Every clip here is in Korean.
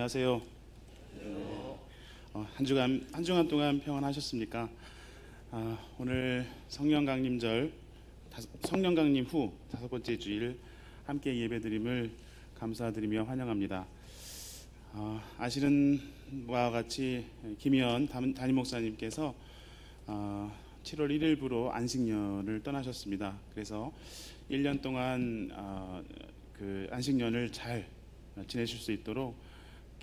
안녕하세요. 한 주간 동안 평안하셨습니까? 오늘 성령 강림절, 성령 강림 후 다섯 번째 주일 함께 예배드림을 감사드리며 환영합니다. 아시는 바와 같이 김희연 담임 목사님께서 7월 1일부로 안식년을 떠나셨습니다. 그래서 1년 동안 그 안식년을 잘 지내실 수 있도록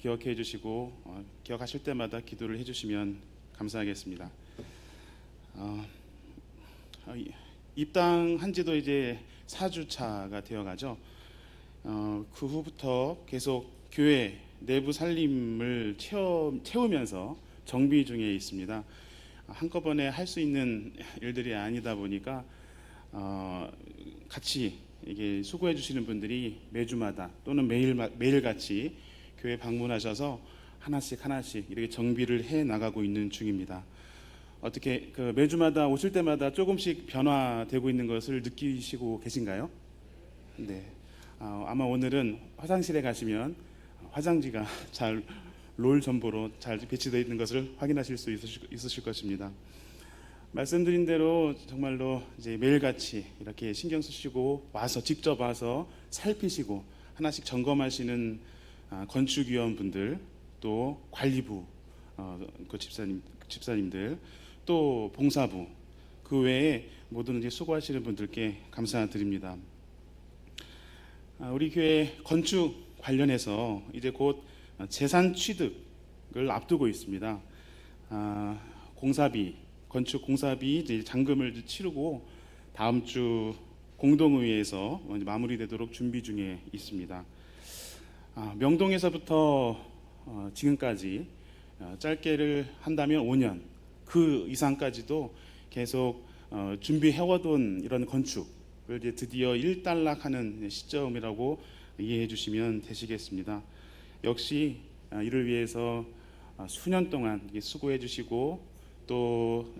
기억해 주시고 기억하실 때마다 기도를 해주시면 감사하겠습니다. 입당한 지도 이제 4주차가 되어가죠. 그 후부터 계속 교회 내부 살림을 채우면서 정비 중에 있습니다. 한꺼번에 할 수 있는 일들이 아니다 보니까 같이 이게 수고해 주시는 분들이 매주마다 또는 매일같이 교회 방문하셔서 하나씩 이렇게 정비를 해 나가고 있는 중입니다. 어떻게 그 매주마다 오실 때마다 조금씩 변화되고 있는 것을 느끼시고 계신가요? 네. 아마 오늘은 화장실에 가시면 화장지가 잘 롤 전보로 잘 배치되어 있는 것을 확인하실 수 있으실 것입니다. 말씀드린 대로 정말로 이제 매일같이 이렇게 신경 쓰시고 직접 와서 살피시고 하나씩 점검하시는 건축위원분들, 또 관리부 그 집사님들, 또 봉사부, 그 외에 모든 이제 수고하시는 분들께 감사드립니다. 우리 교회 건축 관련해서 이제 곧 재산 취득을 앞두고 있습니다. 건축 공사비 이제 잔금을 치르고 다음 주 공동의회에서 마무리되도록 준비 중에 있습니다. 명동에서부터 지금까지 짧게를 한다면 5년, 그 이상까지도 계속 준비해오던 이런 건축을 이제 드디어 일단락하는 시점이라고 이해해 주시면 되시겠습니다. 역시 이를 위해서 수년 동안 수고해 주시고 또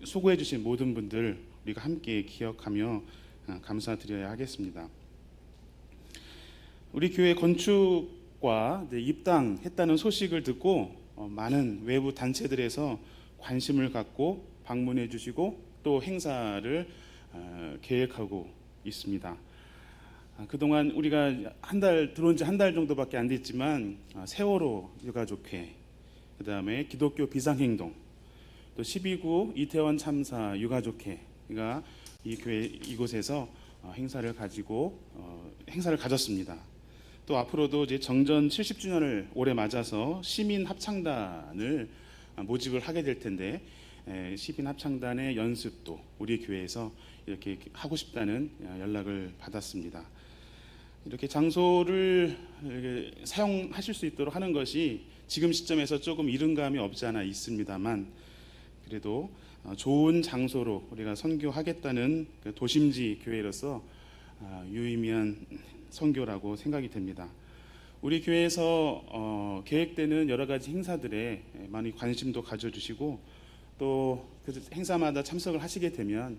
수고해 주신 모든 분들 우리가 함께 기억하며 감사드려야 하겠습니다. 우리 교회 건축과 입당했다는 소식을 듣고 많은 외부 단체들에서 관심을 갖고 방문해 주시고 또 행사를 계획하고 있습니다. 그동안 우리가 들어온 지 한 달 정도밖에 안 됐지만 세월호 유가족회, 그 다음에 기독교 비상행동, 또 12.9 이태원 참사 유가족회가 이 교회 이곳에서 행사를 가졌습니다. 또 앞으로도 이제 정전 70주년을 올해 맞아서 시민 합창단을 모집을 하게 될 텐데 시민 합창단의 연습도 우리 교회에서 이렇게 하고 싶다는 연락을 받았습니다. 이렇게 장소를 사용하실 수 있도록 하는 것이 지금 시점에서 조금 이른감이 없지 않아 있습니다만, 그래도 좋은 장소로 우리가 선교하겠다는 도심지 교회로서 유의미한 선교라고 생각이 됩니다. 우리 교회에서 계획되는 여러 가지 행사들에 많이 관심도 가져주시고 또 그 행사마다 참석을 하시게 되면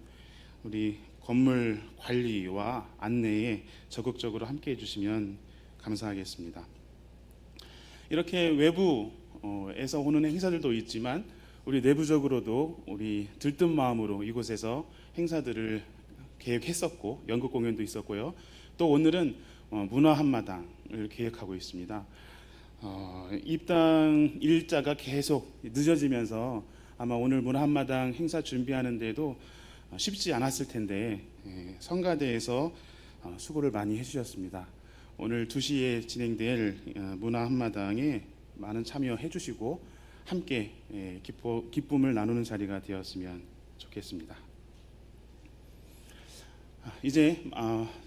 우리 건물 관리와 안내에 적극적으로 함께 해주시면 감사하겠습니다. 이렇게 외부에서 오는 행사들도 있지만 우리 내부적으로도 우리 들뜬 마음으로 이곳에서 행사들을 계획했었고 연극 공연도 있었고요. 또 오늘은 문화 한마당을 계획하고 있습니다. 입당 일자가 계속 늦어지면서 아마 오늘 문화 한마당 행사 준비하는데도 쉽지 않았을 텐데 성가대에서 수고를 많이 해주셨습니다. 오늘 2시에 진행될 문화 한마당에 많은 참여해 주시고 함께 기쁨을 나누는 자리가 되었으면 좋겠습니다. 이제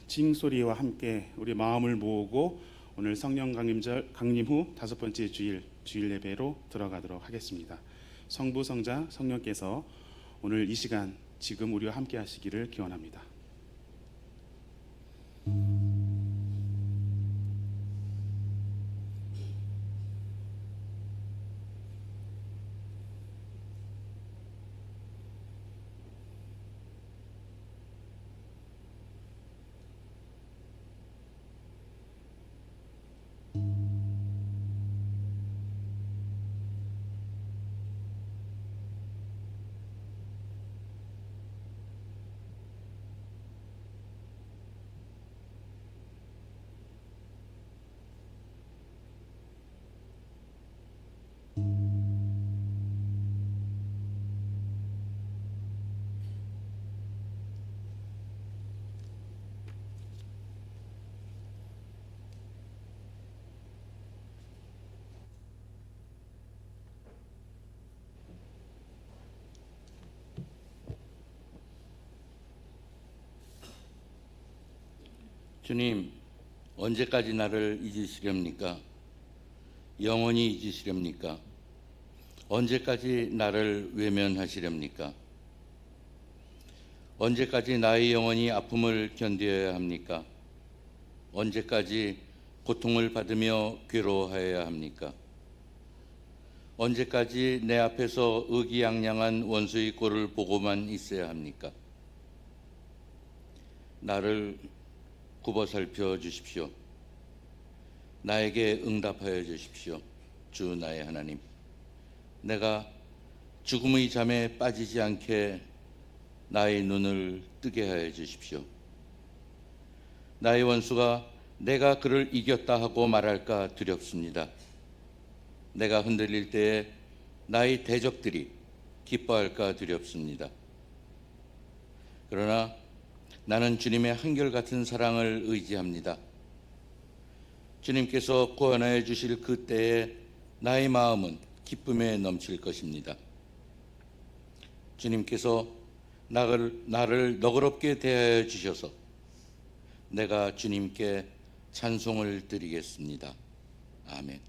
징소리와 함께 우리 마음을 모으고 오늘 성령 강림 후 다섯 번째 주일 예배로 들어가도록 하겠습니다. 성부, 성자, 성령께서 오늘 이 시간 지금 우리와 함께 하시기를 기원합니다. 주님, 언제까지 나를 잊으시렵니까? 영원히 잊으시렵니까? 언제까지 나를 외면하시렵니까? 언제까지 나의 영혼이 아픔을 견뎌야 합니까? 언제까지 고통을 받으며 괴로워해야 합니까? 언제까지 내 앞에서 의기양양한 원수의 꼴을 보고만 있어야 합니까? 나를 굽어 살펴 주십시오. 나에게 응답하여 주십시오. 주 나의 하나님, 내가 죽음의 잠에 빠지지 않게 나의 눈을 뜨게 하여 주십시오. 나의 원수가 내가 그를 이겼다 하고 말할까 두렵습니다. 내가 흔들릴 때에 나의 대적들이 기뻐할까 두렵습니다. 그러나 나는 주님의 한결같은 사랑을 의지합니다. 주님께서 구원하여 주실 그 때에 나의 마음은 기쁨에 넘칠 것입니다. 주님께서 나를 너그럽게 대하여 주셔서 내가 주님께 찬송을 드리겠습니다. 아멘.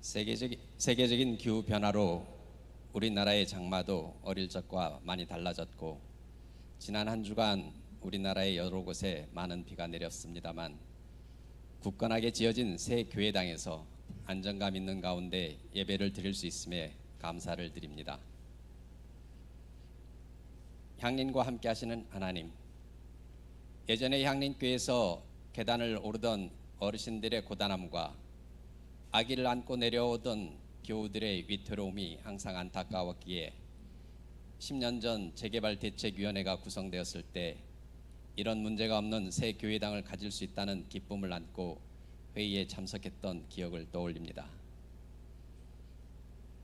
세계적인 기후 변화로 우리나라의 장마도 어릴 적과 많이 달라졌고, 지난 한 주간 우리나라의 여러 곳에 많은 비가 내렸습니다만, 굳건하게 지어진 새 교회당에서 안정감 있는 가운데 예배를 드릴 수 있음에 감사를 드립니다. 향린과 함께 하시는 하나님, 예전에 향린교회에서 계단을 오르던 어르신들의 고단함과 아기를 안고 내려오던 교우들의 위태로움이 항상 안타까웠기에 10년 전 재개발대책위원회가 구성되었을 때 이런 문제가 없는 새 교회당을 가질 수 있다는 기쁨을 안고 회의에 참석했던 기억을 떠올립니다.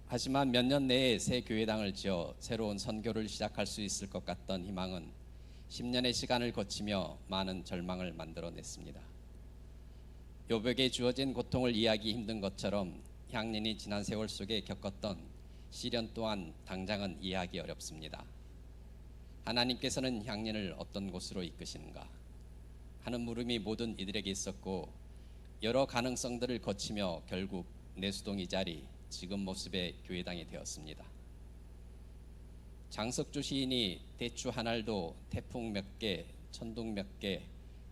하지만 몇 년 내에 새 교회당을 지어 새로운 선교를 시작할 수 있을 것 같던 희망은 10년의 시간을 거치며 많은 절망을 만들어냈습니다. 요백에 주어진 고통을 이해하기 힘든 것처럼 향린이 지난 세월 속에 겪었던 시련 또한 당장은 이해하기 어렵습니다. 하나님께서는 향린을 어떤 곳으로 이끄시는가 하는 물음이 모든 이들에게 있었고, 여러 가능성들을 거치며 결국 내수동 이 자리, 지금 모습의 교회당이 되었습니다. 장석주 시인이 대추 한 알도 태풍 몇 개, 천둥 몇 개,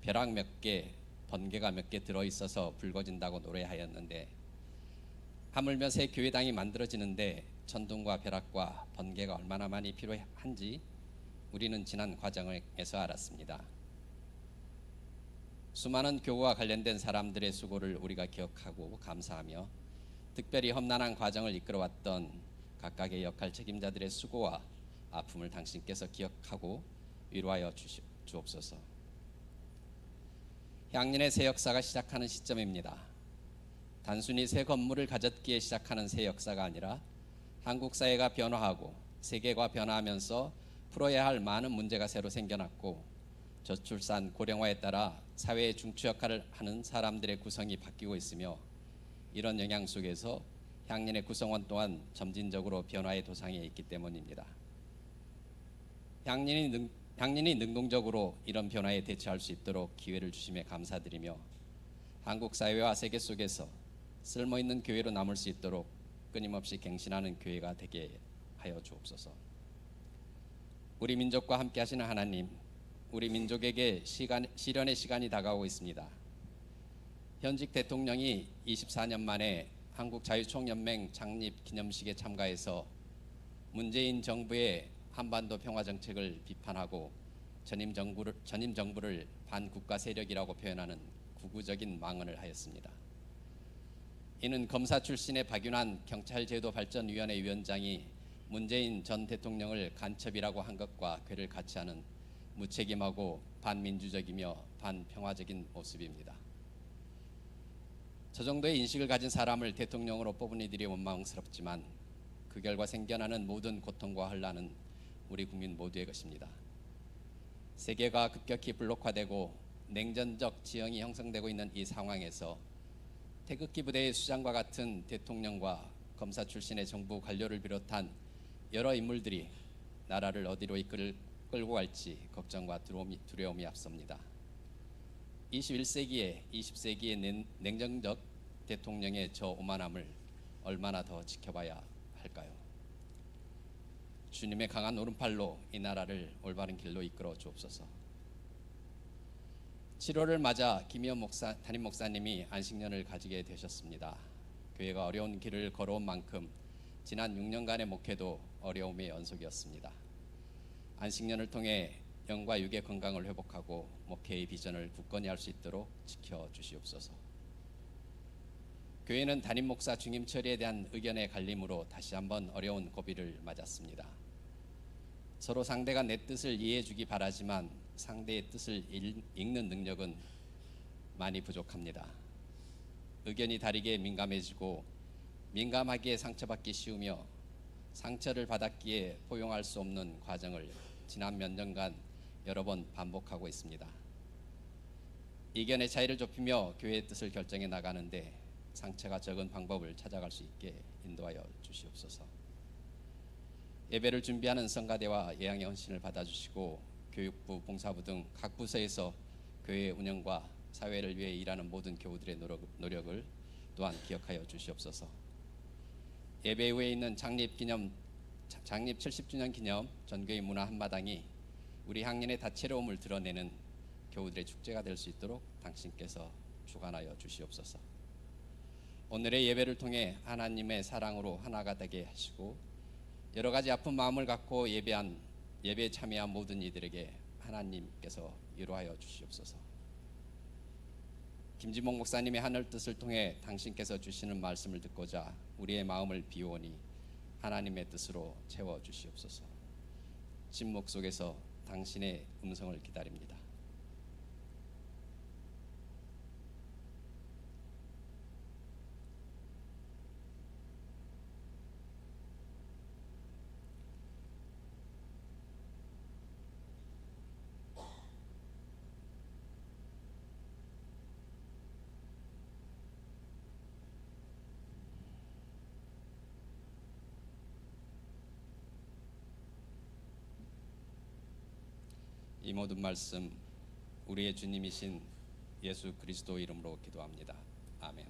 벼락 몇 개, 번개가 몇 개 들어있어서 붉어진다고 노래하였는데, 하물며 새 교회당이 만들어지는데 천둥과 벼락과 번개가 얼마나 많이 필요한지 우리는 지난 과정에서 알았습니다. 수많은 교우와 관련된 사람들의 수고를 우리가 기억하고 감사하며, 특별히 험난한 과정을 이끌어왔던 각각의 역할 책임자들의 수고와 아픔을 당신께서 기억하고 위로하여 주옵소서. 향린의 새 역사가 시작하는 시점입니다. 단순히 새 건물을 가졌기에 시작하는 새 역사가 아니라 한국 사회가 변화하고 세계가 변화하면서 풀어야 할 많은 문제가 새로 생겨났고, 저출산 고령화에 따라 사회의 중추 역할을 하는 사람들의 구성이 바뀌고 있으며, 이런 영향 속에서 향린의 구성원 또한 점진적으로 변화의 도상에 있기 때문입니다. 향린이 능동적으로 이런 변화에 대처할 수 있도록 기회를 주심에 감사드리며, 한국 사회와 세계 속에서 쓸모있는 교회로 남을 수 있도록 끊임없이 갱신하는 교회가 되게 하여 주옵소서. 우리 민족과 함께 하시는 하나님, 우리 민족에게 시련의 시간이 다가오고 있습니다. 현직 대통령이 24년 만에 한국자유총연맹 창립 기념식에 참가해서 문재인 정부의 한반도 평화 정책을 비판하고 전임 정부를 반국가 세력이라고 표현하는 구구적인 망언을 하였습니다. 이는 검사 출신의 박윤환 경찰제도발전위원회 위원장이 문재인 전 대통령을 간첩이라고 한 것과 궤를 같이 하는 무책임하고 반민주적이며 반평화적인 모습입니다. 저 정도의 인식을 가진 사람을 대통령으로 뽑은 이들이 원망스럽지만 그 결과 생겨나는 모든 고통과 혼란은 우리 국민 모두의 것입니다. 세계가 급격히 블록화되고 냉전적 지형이 형성되고 있는 이 상황에서 태극기 부대의 수장과 같은 대통령과 검사 출신의 정부 관료를 비롯한 여러 인물들이 나라를 어디로 끌고 갈지 걱정과 두려움이 앞섭니다. 21세기에 20세기의 냉정적 대통령의 저 오만함을 얼마나 더 지켜봐야 할까요? 주님의 강한 오른팔로 이 나라를 올바른 길로 이끌어 주옵소서. 7월을 맞아 김희연 담임 목사님이 안식년을 가지게 되셨습니다. 교회가 어려운 길을 걸어온 만큼 지난 6년간의 목회도 어려움의 연속이었습니다. 안식년을 통해 영과 육의 건강을 회복하고 목회의 비전을 굳건히 할 수 있도록 지켜주시옵소서. 교회는 담임 목사 중임 처리에 대한 의견의 갈림으로 다시 한번 어려운 고비를 맞았습니다. 서로 상대가 내 뜻을 이해해 주기 바라지만 상대의 뜻을 읽는 능력은 많이 부족합니다. 의견이 다르게 민감해지고 민감하기에 상처받기 쉬우며 상처를 받았기에 포용할 수 없는 과정을 지난 몇 년간 여러 번 반복하고 있습니다. 이견의 차이를 좁히며 교회의 뜻을 결정해 나가는데 상처가 적은 방법을 찾아갈 수 있게 인도하여 주시옵소서. 예배를 준비하는 성가대와 예양의 헌신을 받아주시고 교육부, 봉사부 등 각 부서에서 교회 운영과 사회를 위해 일하는 모든 교우들의 노력을 또한 기억하여 주시옵소서. 예배 후에 있는 창립 70주년 기념 전교회 문화 한마당이 우리 학년의 다채로움을 드러내는 교우들의 축제가 될 수 있도록 당신께서 주관하여 주시옵소서. 오늘의 예배를 통해 하나님의 사랑으로 하나가 되게 하시고 여러 가지 아픈 마음을 갖고 예배에 참여한 모든 이들에게 하나님께서 위로하여 주시옵소서. 김진목 목사님의 하늘 뜻을 통해 당신께서 주시는 말씀을 듣고자 우리의 마음을 비우오니 하나님의 뜻으로 채워 주시옵소서. 침묵 속에서 당신의 음성을 기다립니다. 이 모든 말씀 우리의 주님이신 예수 그리스도 이름으로 기도합니다. 아멘.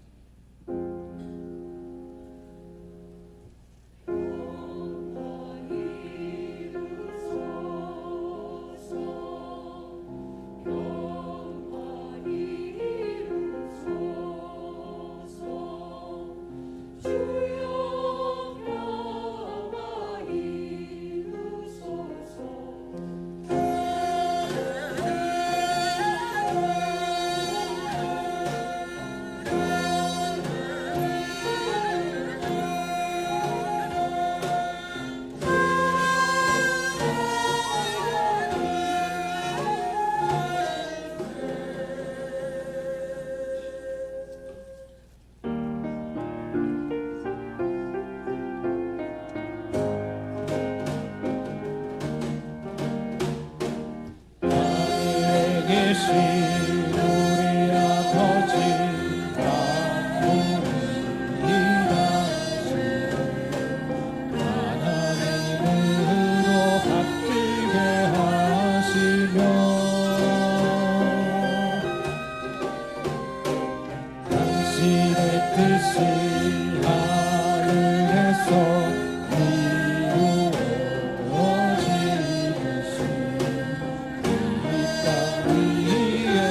이루어지듯이 이 땅 위에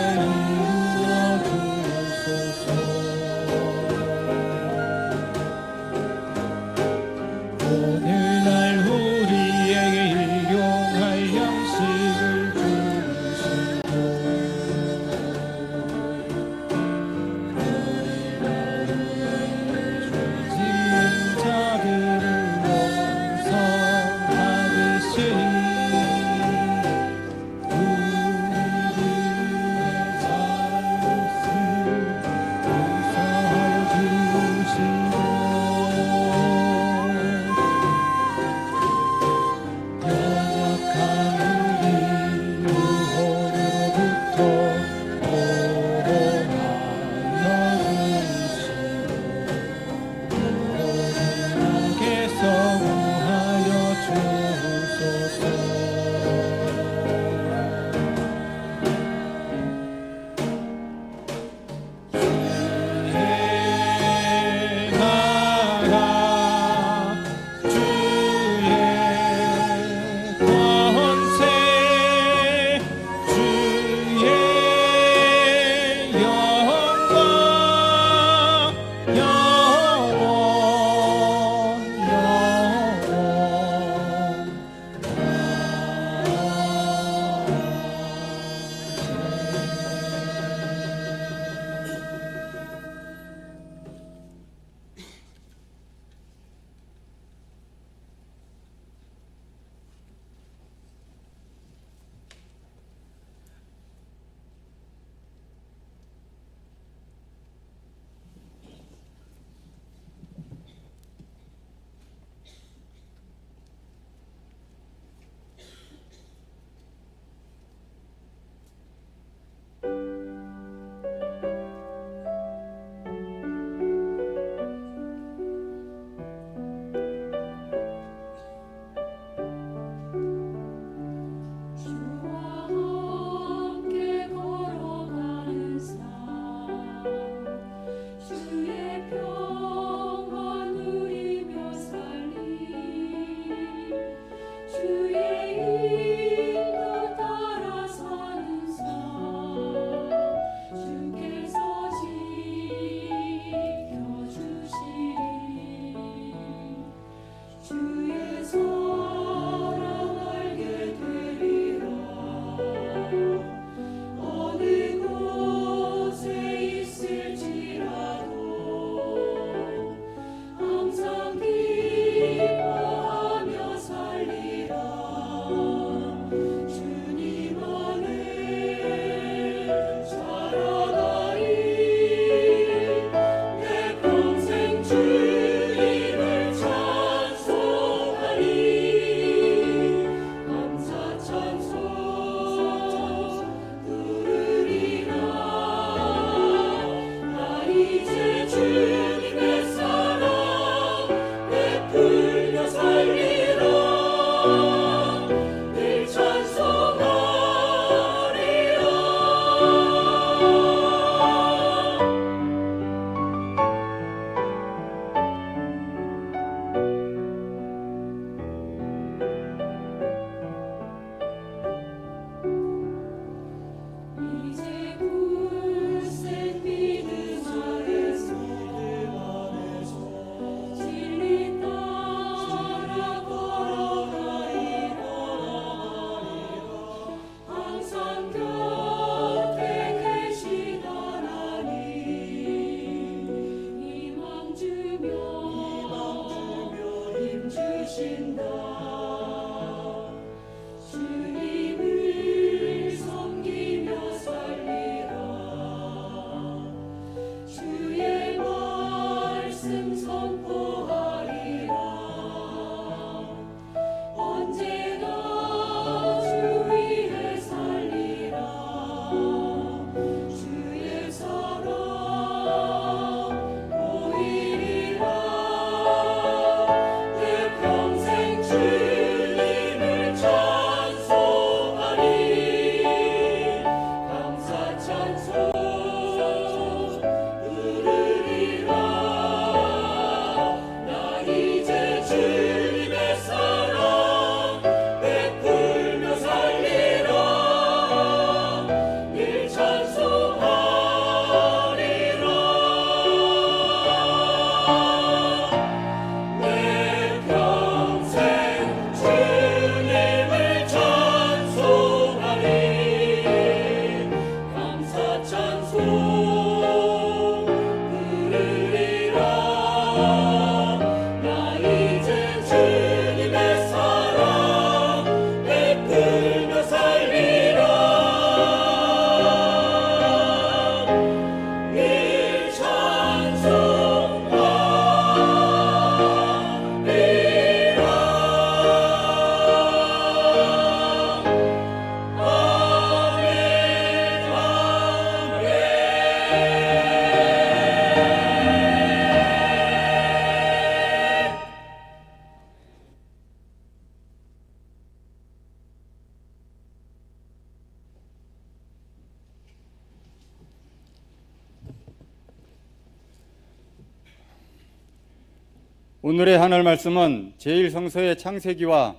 오늘의 하늘 말씀은 제1성서의 창세기와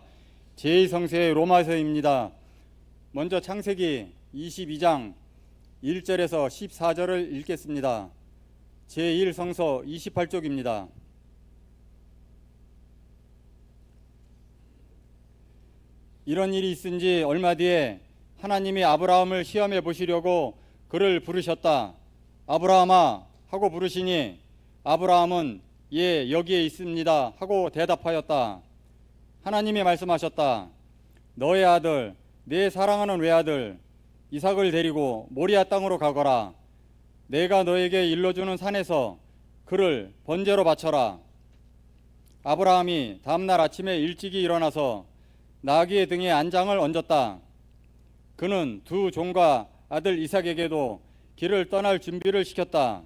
제2성서의 로마서입니다. 먼저 창세기 22장 1절에서 14절을 읽겠습니다. 제1성서 28쪽입니다. 이런 일이 있은 지 얼마 뒤에 하나님이 아브라함을 시험해 보시려고 그를 부르셨다. 아브라함아 하고 부르시니 아브라함은 예 여기에 있습니다 하고 대답하였다. 하나님이 말씀하셨다. 너의 아들 내 사랑하는 외아들 이삭을 데리고 모리아 땅으로 가거라. 내가 너에게 일러주는 산에서 그를 번제로 바쳐라. 아브라함이 다음날 아침에 일찍이 일어나서 나귀의 등에 안장을 얹었다. 그는 두 종과 아들 이삭에게도 길을 떠날 준비를 시켰다.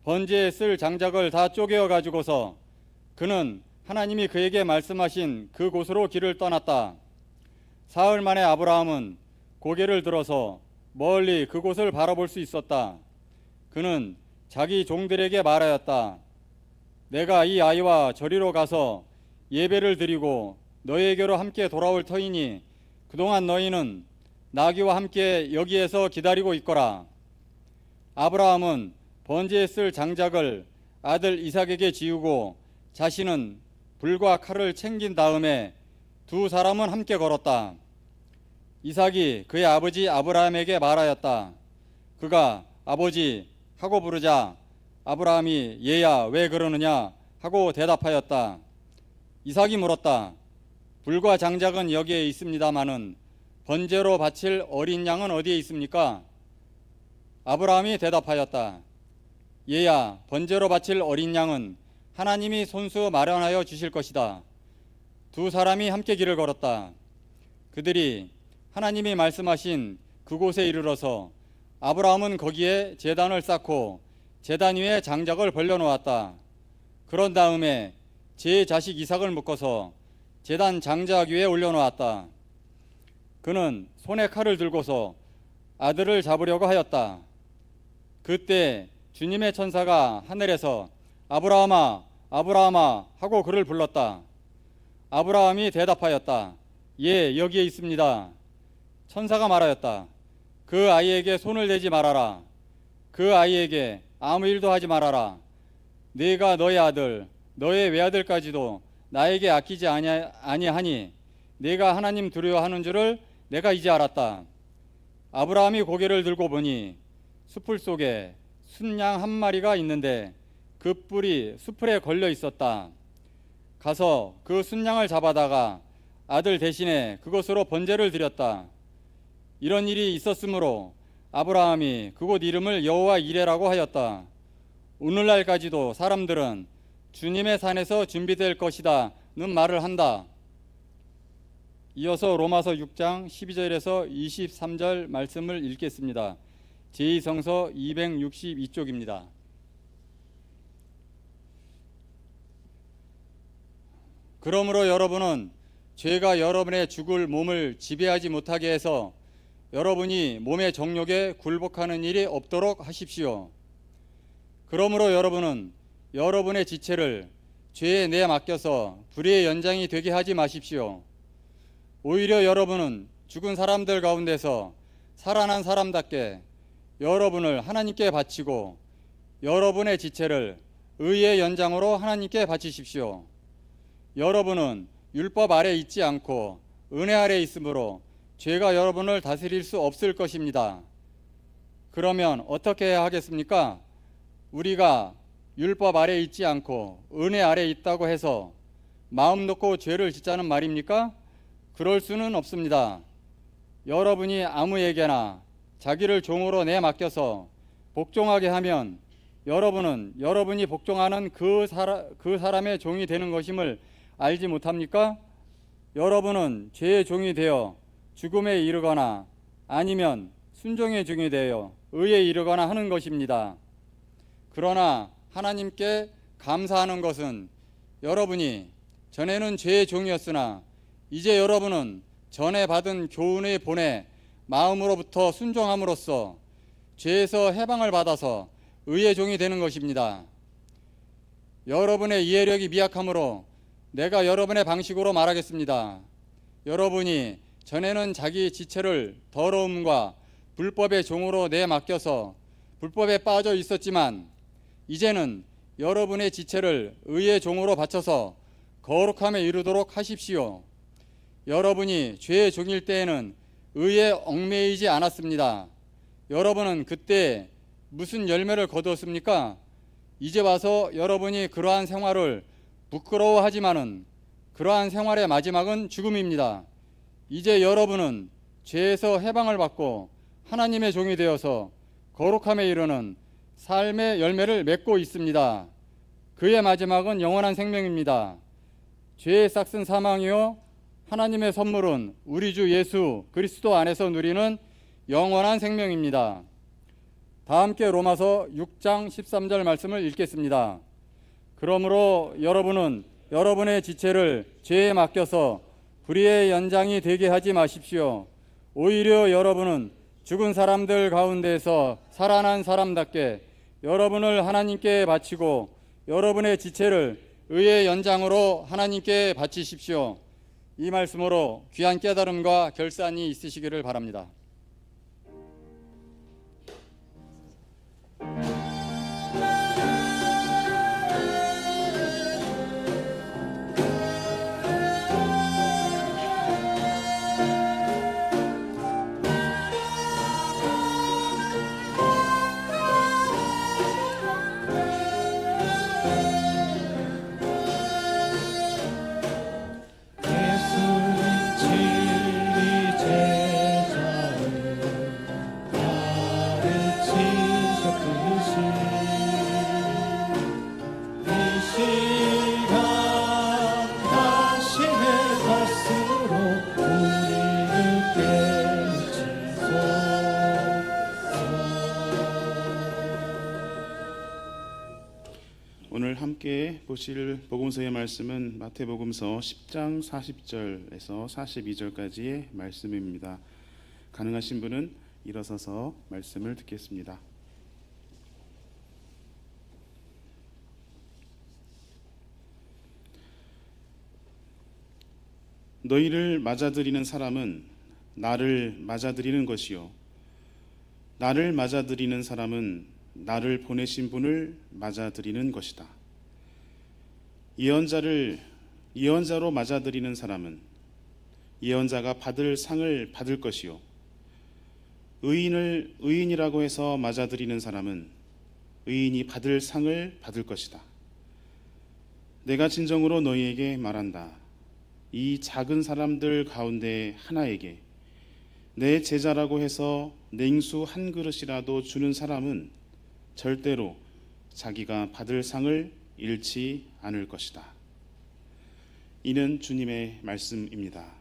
번제에 쓸 장작을 다 쪼개어 가지고서 그는 하나님이 그에게 말씀하신 그곳으로 길을 떠났다. 사흘 만에 아브라함은 고개를 들어서 멀리 그곳을 바라볼 수 있었다. 그는 자기 종들에게 말하였다. 내가 이 아이와 저리로 가서 예배를 드리고 너희에게로 함께 돌아올 터이니 그동안 너희는 나귀와 함께 여기에서 기다리고 있거라. 아브라함은 번제에 쓸 장작을 아들 이삭에게 지우고 자신은 불과 칼을 챙긴 다음에 두 사람은 함께 걸었다. 이삭이 그의 아버지 아브라함에게 말하였다. 그가 아버지 하고 부르자 아브라함이 얘야 왜 그러느냐 하고 대답하였다. 이삭이 물었다. 불과 장작은 여기에 있습니다마는 번제로 바칠 어린 양은 어디에 있습니까? 아브라함이 대답하였다. 얘야 번제로 바칠 어린 양은 하나님이 손수 마련하여 주실 것이다. 두 사람이 함께 길을 걸었다. 그들이 하나님이 말씀하신 그곳에 이르러서 아브라함은 거기에 제단을 쌓고 제단 위에 장작을 벌려놓았다. 그런 다음에 제 자식 이삭을 묶어서 제단 장작 위에 올려놓았다. 그는 손에 칼을 들고서 아들을 잡으려고 하였다. 그때 주님의 천사가 하늘에서 아브라함아 아브라함아 하고 그를 불렀다. 아브라함이 대답하였다. 예 여기에 있습니다. 천사가 말하였다. 그 아이에게 손을 대지 말아라. 그 아이에게 아무 일도 하지 말아라. 네가 너의 아들 너의 외아들까지도 나에게 아끼지 아니하니 네가 하나님 두려워하는 줄을 내가 이제 알았다. 아브라함이 고개를 들고 보니 숲풀 속에 순양 한 마리가 있는데 그 뿔이 수풀에 걸려 있었다. 가서 그 순양을 잡아다가 아들 대신에 그것으로 번제를 드렸다. 이런 일이 있었으므로 아브라함이 그곳 이름을 여호와 이레라고 하였다. 오늘날까지도 사람들은 주님의 산에서 준비될 것이다는 말을 한다. 이어서 로마서 6장 12절에서 23절 말씀을 읽겠습니다. 제2성서 262쪽입니다. 그러므로 여러분은 죄가 여러분의 죽을 몸을 지배하지 못하게 해서 여러분이 몸의 정욕에 굴복하는 일이 없도록 하십시오. 그러므로 여러분은 여러분의 지체를 죄에 내맡겨서 불의의 연장이 되게 하지 마십시오. 오히려 여러분은 죽은 사람들 가운데서 살아난 사람답게 여러분을 하나님께 바치고 여러분의 지체를 의의 연장으로 하나님께 바치십시오. 여러분은 율법 아래 있지 않고 은혜 아래 있으므로 죄가 여러분을 다스릴 수 없을 것입니다. 그러면 어떻게 해야 하겠습니까? 우리가 율법 아래 있지 않고 은혜 아래 있다고 해서 마음 놓고 죄를 짓자는 말입니까? 그럴 수는 없습니다. 여러분이 아무에게나 자기를 종으로 내맡겨서 복종하게 하면 여러분은 여러분이 복종하는 그 사람의 종이 되는 것임을 알지 못합니까? 여러분은 죄의 종이 되어 죽음에 이르거나 아니면 순종의 종이 되어 의에 이르거나 하는 것입니다. 그러나 하나님께 감사하는 것은 여러분이 전에는 죄의 종이었으나 이제 여러분은 전에 받은 교훈의 본에 마음으로부터 순종함으로써 죄에서 해방을 받아서 의의 종이 되는 것입니다. 여러분의 이해력이 미약하므로 내가 여러분의 방식으로 말하겠습니다. 여러분이 전에는 자기 지체를 더러움과 불법의 종으로 내맡겨서 불법에 빠져 있었지만 이제는 여러분의 지체를 의의 종으로 바쳐서 거룩함에 이르도록 하십시오. 여러분이 죄의 종일 때에는 의에 얽매이지 않았습니다. 여러분은 그때 무슨 열매를 거두었습니까? 이제 와서 여러분이 그러한 생활을 부끄러워하지만은 그러한 생활의 마지막은 죽음입니다. 이제 여러분은 죄에서 해방을 받고 하나님의 종이 되어서 거룩함에 이르는 삶의 열매를 맺고 있습니다. 그의 마지막은 영원한 생명입니다. 죄의 싹은 사망이요 하나님의 선물은 우리 주 예수 그리스도 안에서 누리는 영원한 생명입니다. 다 함께 로마서 6장 13절 말씀을 읽겠습니다. 그러므로 여러분은 여러분의 지체를 죄에 맡겨서 불의의 연장이 되게 하지 마십시오. 오히려 여러분은 죽은 사람들 가운데서 살아난 사람답게 여러분을 하나님께 바치고 여러분의 지체를 의의 연장으로 하나님께 바치십시오. 이 말씀으로 귀한 깨달음과 결산이 있으시기를 바랍니다. 오늘 함께 보실 복음서의 말씀은 마태복음서 10장 40절에서 42절까지의 말씀입니다. 가능하신 분은 일어서서 말씀을 듣겠습니다. 너희를 맞아들이는 사람은 나를 맞아들이는 것이요 나를 맞아들이는 사람은 나를 보내신 분을 맞아들이는 것이다. 예언자로 맞아들이는 사람은 예언자가 받을 상을 받을 것이요 의인을 의인이라고 해서 맞아들이는 사람은 의인이 받을 상을 받을 것이다. 내가 진정으로 너희에게 말한다. 이 작은 사람들 가운데 하나에게 내 제자라고 해서 냉수 한 그릇이라도 주는 사람은 절대로 자기가 받을 상을 잃지 않을 것이다. 이는 주님의 말씀입니다.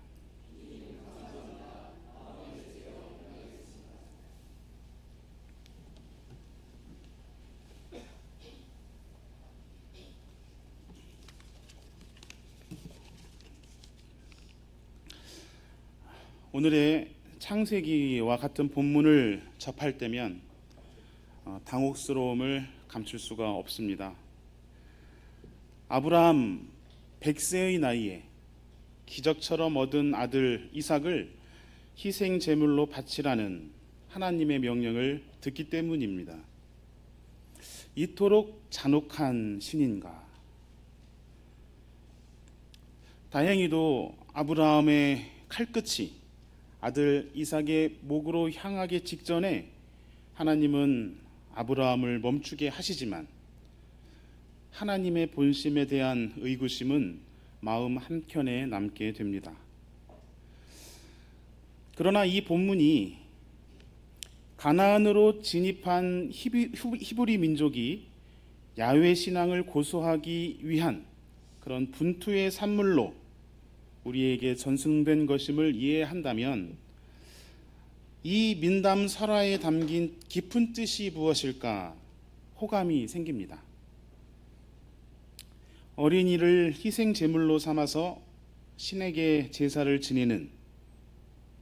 오늘의 창세기와 같은 본문을 접할 때면 당혹스러움을 감출 수가 없습니다. 아브라함 100세의 나이에 기적처럼 얻은 아들 이삭을 희생 제물로 바치라는 하나님의 명령을 듣기 때문입니다. 이토록 잔혹한 신인가? 다행히도 아브라함의 칼끝이 아들 이삭의 목으로 향하기 직전에 하나님은 아브라함을 멈추게 하시지만 하나님의 본심에 대한 의구심은 마음 한켠에 남게 됩니다. 그러나 이 본문이 가나안으로 진입한 히브리 민족이 야훼 신앙을 고수하기 위한 그런 분투의 산물로 우리에게 전승된 것임을 이해한다면 이 민담 설화에 담긴 깊은 뜻이 무엇일까 호감이 생깁니다. 어린이를 희생 제물로 삼아서 신에게 제사를 지내는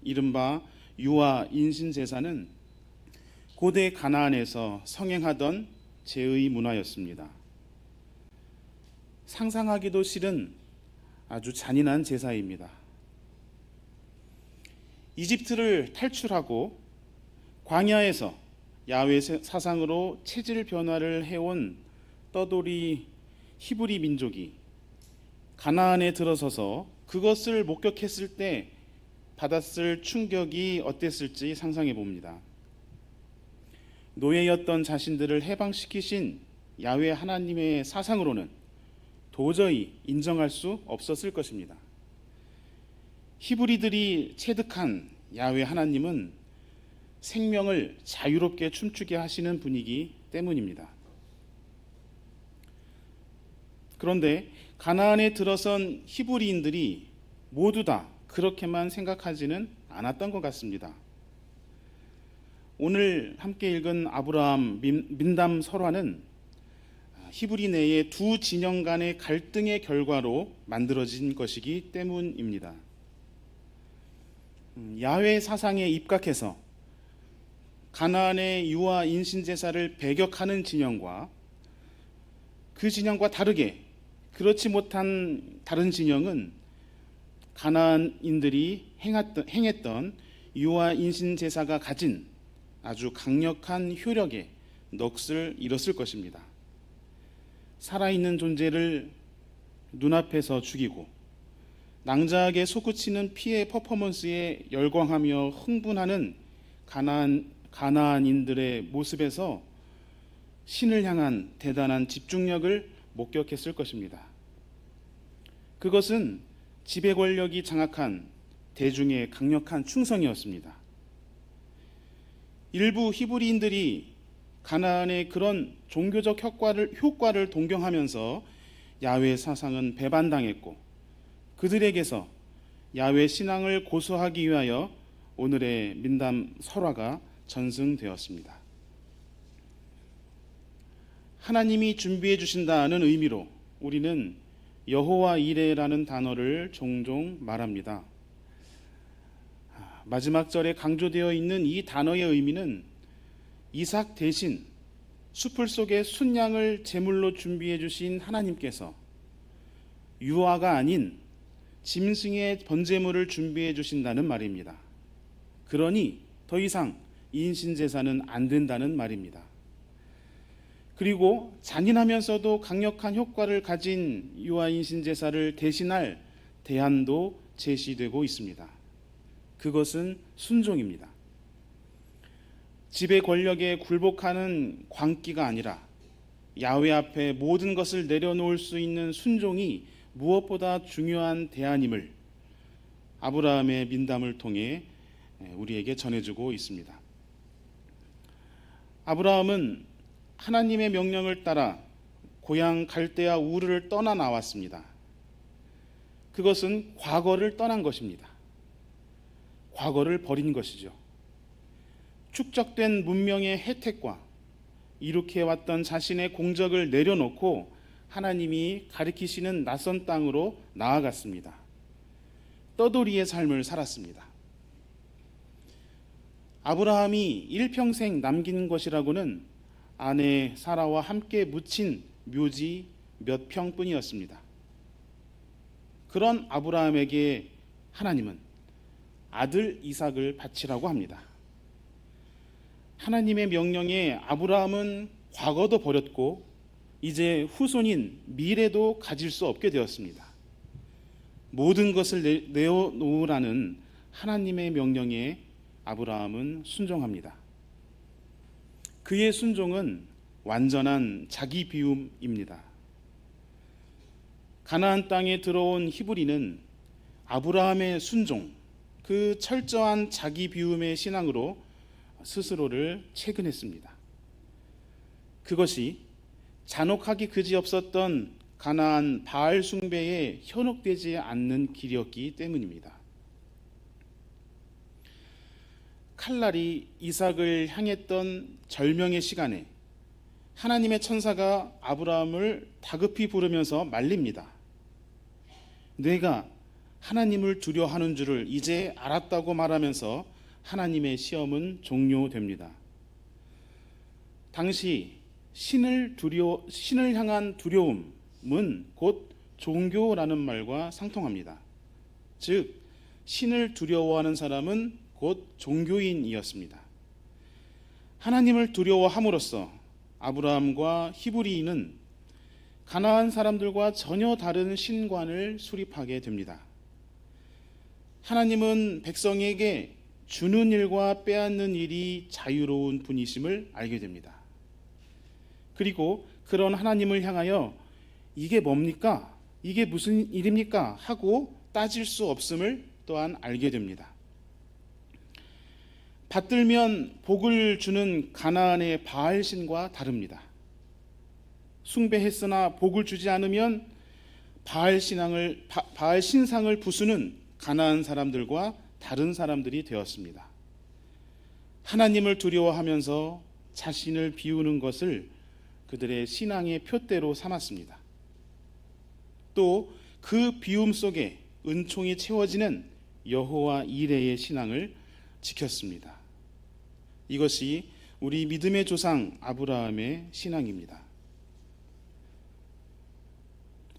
이른바 유아 인신 제사는 고대 가나안에서 성행하던 제의 문화였습니다. 상상하기도 싫은 아주 잔인한 제사입니다. 이집트를 탈출하고 광야에서 야훼 사상으로 체질 변화를 해온 떠돌이 히브리 민족이 가나안에 들어서서 그것을 목격했을 때 받았을 충격이 어땠을지 상상해 봅니다. 노예였던 자신들을 해방시키신 야훼 하나님의 사상으로는 도저히 인정할 수 없었을 것입니다. 히브리들이 체득한 야훼 하나님은 생명을 자유롭게 춤추게 하시는 분이기 때문입니다. 그런데 가나안에 들어선 히브리인들이 모두 다 그렇게만 생각하지는 않았던 것 같습니다. 오늘 함께 읽은 아브라함 민담 설화는 히브리 내의 두 진영 간의 갈등의 결과로 만들어진 것이기 때문입니다. 야훼 사상에 입각해서 가나안의 유아 인신 제사를 배격하는 진영과 그 진영과 다르게 그렇지 못한 다른 진영은 가나안인들이 행했던 유아 인신 제사가 가진 아주 강력한 효력에 넋을 잃었을 것입니다. 살아있는 존재를 눈앞에서 죽이고 낭자하게 솟구치는 피해 퍼포먼스에 열광하며 흥분하는 가나안인들의 모습에서 신을 향한 대단한 집중력을 목격했을 것입니다. 그것은 지배 권력이 장악한 대중의 강력한 충성이었습니다. 일부 히브리인들이 가나안의 그런 종교적 효과를 동경하면서 야훼 사상은 배반당했고 그들에게서 야훼 신앙을 고수하기 위하여 오늘의 민담 설화가 전승되었습니다. 하나님이 준비해 주신다는 의미로 우리는 여호와 이레라는 단어를 종종 말합니다. 마지막 절에 강조되어 있는 이 단어의 의미는 이삭 대신 숲을 속에 순양을 제물로 준비해 주신 하나님께서 유아가 아닌 짐승의 번제물을 준비해 주신다는 말입니다. 그러니 더 이상 인신제사는 안 된다는 말입니다. 그리고 잔인하면서도 강력한 효과를 가진 유아 인신제사를 대신할 대안도 제시되고 있습니다. 그것은 순종입니다. 지배 권력에 굴복하는 광기가 아니라 야훼 앞에 모든 것을 내려놓을 수 있는 순종이 무엇보다 중요한 대안임을 아브라함의 민담을 통해 우리에게 전해주고 있습니다. 아브라함은 하나님의 명령을 따라 고향 갈대아 우르를 떠나 나왔습니다. 그것은 과거를 떠난 것입니다. 과거를 버린 것이죠. 축적된 문명의 혜택과 이룩해왔던 자신의 공적을 내려놓고 하나님이 가리키시는 낯선 땅으로 나아갔습니다. 떠돌이의 삶을 살았습니다. 아브라함이 일평생 남긴 것이라고는 아내 사라와 함께 묻힌 묘지 몇 평뿐이었습니다. 그런 아브라함에게 하나님은 아들 이삭을 바치라고 합니다. 하나님의 명령에 아브라함은 과거도 버렸고 이제 후손인 미래도 가질 수 없게 되었습니다. 모든 것을 내어놓으라는 하나님의 명령에 아브라함은 순종합니다. 그의 순종은 완전한 자기 비움입니다. 가나안 땅에 들어온 히브리는 아브라함의 순종, 그 철저한 자기 비움의 신앙으로 스스로를 채근했습니다. 그것이 잔혹하기 그지없었던 가나안 바알 숭배에 현혹되지 않는 길이었기 때문입니다. 칼날이 이삭을 향했던 절명의 시간에 하나님의 천사가 아브라함을 다급히 부르면서 말립니다. 내가 하나님을 두려워하는 줄을 이제 알았다고 말하면서 하나님의 시험은 종료됩니다. 당시 신을 향한 두려움, 아브라함은 곧 종교라는 말과 상통합니다. 즉 신을 두려워하는 사람은 곧 종교인이었습니다. 하나님을 두려워함으로써 아브라함과 히브리인은 가나안 사람들과 전혀 다른 신관을 수립하게 됩니다. 하나님은 백성에게 주는 일과 빼앗는 일이 자유로운 분이심을 알게 됩니다. 그리고 그런 하나님을 향하여 이게 뭡니까? 이게 무슨 일입니까? 하고 따질 수 없음을 또한 알게 됩니다. 받들면 복을 주는 가나안의 바알 신과 다릅니다. 숭배했으나 복을 주지 않으면 바알 신상을 부수는 가나안 사람들과 다른 사람들이 되었습니다. 하나님을 두려워하면서 자신을 비우는 것을 그들의 신앙의 표대로 삼았습니다. 또 그 비움 속에 은총이 채워지는 여호와 이레의 신앙을 지켰습니다. 이것이 우리 믿음의 조상 아브라함의 신앙입니다.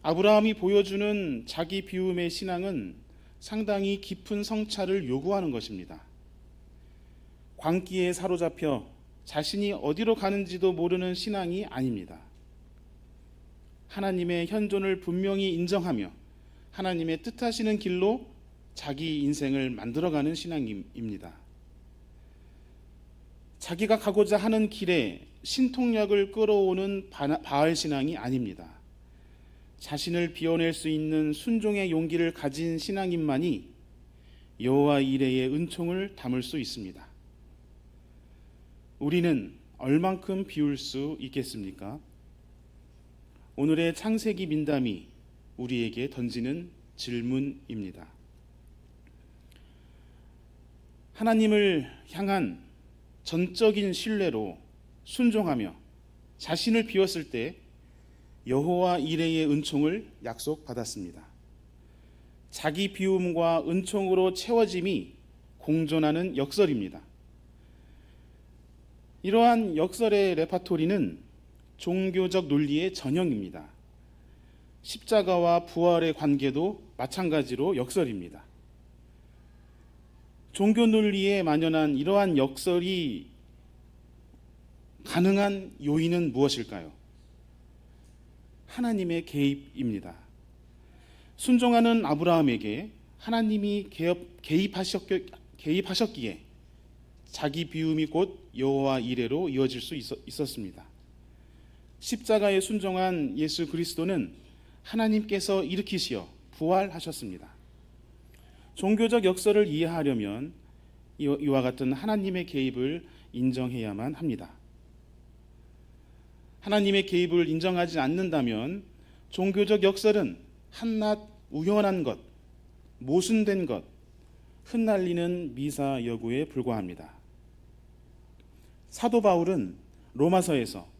아브라함이 보여주는 자기 비움의 신앙은 상당히 깊은 성찰을 요구하는 것입니다. 광기에 사로잡혀 자신이 어디로 가는지도 모르는 신앙이 아닙니다. 하나님의 현존을 분명히 인정하며 하나님의 뜻하시는 길로 자기 인생을 만들어가는 신앙입니다. 자기가 가고자 하는 길에 신통력을 끌어오는 바알 신앙이 아닙니다. 자신을 비워낼 수 있는 순종의 용기를 가진 신앙인만이 여호와 이레의 은총을 담을 수 있습니다. 우리는 얼만큼 비울 수 있겠습니까? 오늘의 창세기 민담이 우리에게 던지는 질문입니다. 하나님을 향한 전적인 신뢰로 순종하며 자신을 비웠을 때 여호와 이레의 은총을 약속받았습니다. 자기 비움과 은총으로 채워짐이 공존하는 역설입니다. 이러한 역설의 레파토리는 종교적 논리의 전형입니다. 십자가와 부활의 관계도 마찬가지로 역설입니다. 종교 논리에 만연한 이러한 역설이 가능한 요인은 무엇일까요? 하나님의 개입입니다. 순종하는 아브라함에게 하나님이 개입하셨기에 자기 비움이 곧 여호와 이레로 이어질 수 있었습니다. 십자가에 순종한 예수 그리스도는 하나님께서 일으키시어 부활하셨습니다. 종교적 역설을 이해하려면 이와 같은 하나님의 개입을 인정해야만 합니다. 하나님의 개입을 인정하지 않는다면 종교적 역설은 한낱 우연한 것, 모순된 것, 흩날리는 미사 여구에 불과합니다. 사도 바울은 로마서에서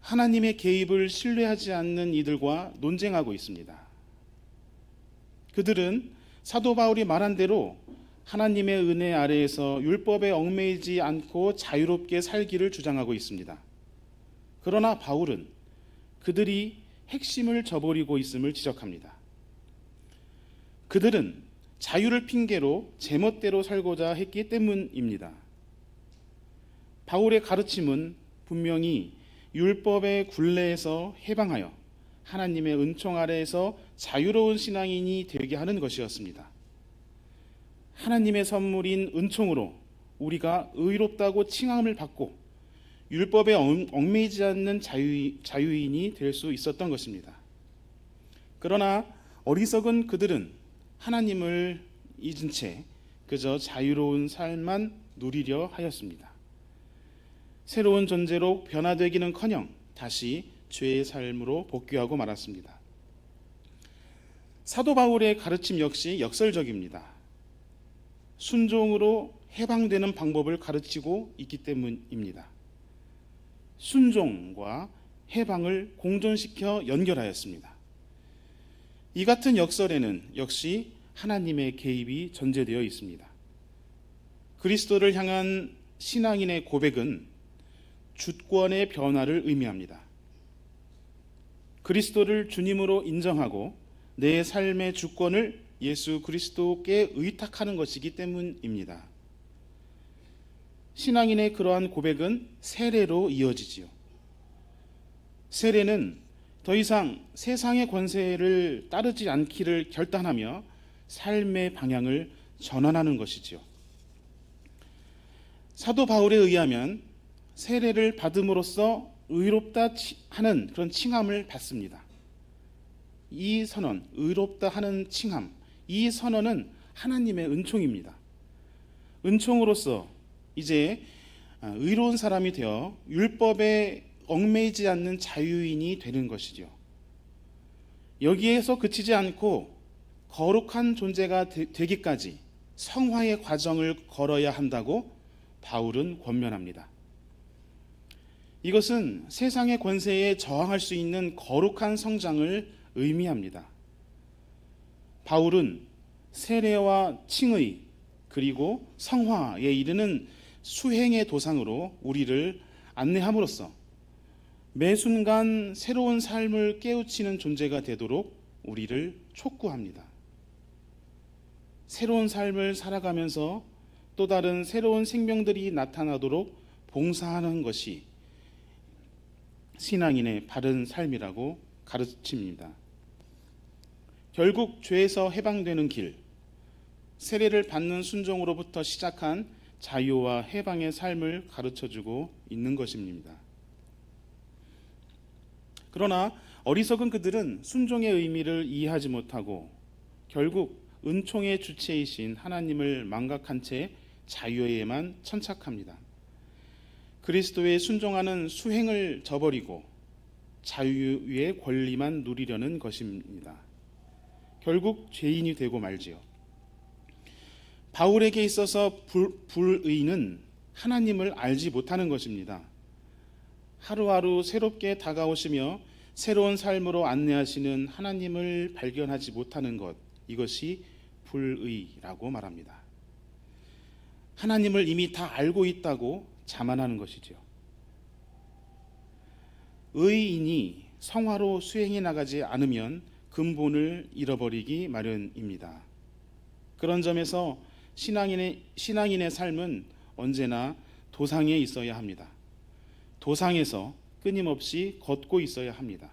하나님의 개입을 신뢰하지 않는 이들과 논쟁하고 있습니다. 그들은 사도 바울이 말한 대로 하나님의 은혜 아래에서 율법에 얽매이지 않고 자유롭게 살기를 주장하고 있습니다. 그러나 바울은 그들이 핵심을 저버리고 있음을 지적합니다. 그들은 자유를 핑계로 제멋대로 살고자 했기 때문입니다. 바울의 가르침은 분명히 율법의 굴레에서 해방하여 하나님의 은총 아래에서 자유로운 신앙인이 되게 하는 것이었습니다. 하나님의 선물인 은총으로 우리가 의롭다고 칭함을 받고 율법에 얽매이지 않는 자유인이 될 수 있었던 것입니다. 그러나 어리석은 그들은 하나님을 잊은 채 그저 자유로운 삶만 누리려 하였습니다. 새로운 존재로 변화되기는커녕 다시 죄의 삶으로 복귀하고 말았습니다. 사도 바울의 가르침 역시 역설적입니다. 순종으로 해방되는 방법을 가르치고 있기 때문입니다. 순종과 해방을 공존시켜 연결하였습니다. 이 같은 역설에는 역시 하나님의 개입이 전제되어 있습니다. 그리스도를 향한 신앙인의 고백은 주권의 변화를 의미합니다. 그리스도를 주님으로 인정하고 내 삶의 주권을 예수 그리스도께 의탁하는 것이기 때문입니다. 신앙인의 그러한 고백은 세례로 이어지지요. 세례는 더 이상 세상의 권세를 따르지 않기를 결단하며 삶의 방향을 전환하는 것이지요. 사도 바울에 의하면 세례를 받음으로써 의롭다 하는 그런 칭함을 받습니다. 이 선언, 의롭다 하는 칭함, 이 선언은 하나님의 은총입니다. 은총으로서 이제 의로운 사람이 되어 율법에 얽매이지 않는 자유인이 되는 것이죠. 여기에서 그치지 않고 거룩한 존재가 되기까지 성화의 과정을 걸어야 한다고 바울은 권면합니다. 이것은 세상의 권세에 저항할 수 있는 거룩한 성장을 의미합니다. 바울은 세례와 칭의 그리고 성화에 이르는 수행의 도상으로 우리를 안내함으로써 매 순간 새로운 삶을 깨우치는 존재가 되도록 우리를 촉구합니다. 새로운 삶을 살아가면서 또 다른 새로운 생명들이 나타나도록 봉사하는 것이 신앙인의 바른 삶이라고 가르칩니다. 결국 죄에서 해방되는 길, 세례를 받는 순종으로부터 시작한 자유와 해방의 삶을 가르쳐주고 있는 것입니다. 그러나 어리석은 그들은 순종의 의미를 이해하지 못하고 결국 은총의 주체이신 하나님을 망각한 채 자유에만 천착합니다. 그리스도에 순종하는 수행을 저버리고 자유의 권리만 누리려는 것입니다. 결국 죄인이 되고 말지요. 바울에게 있어서 불의는 하나님을 알지 못하는 것입니다. 하루하루 새롭게 다가오시며 새로운 삶으로 안내하시는 하나님을 발견하지 못하는 것, 이것이 불의라고 말합니다. 하나님을 이미 다 알고 있다고 자만하는 것이죠. 의인이 성화로 수행해 나가지 않으면 근본을 잃어버리기 마련입니다. 그런 점에서 신앙인의 삶은 언제나 도상에 있어야 합니다. 도상에서 끊임없이 걷고 있어야 합니다.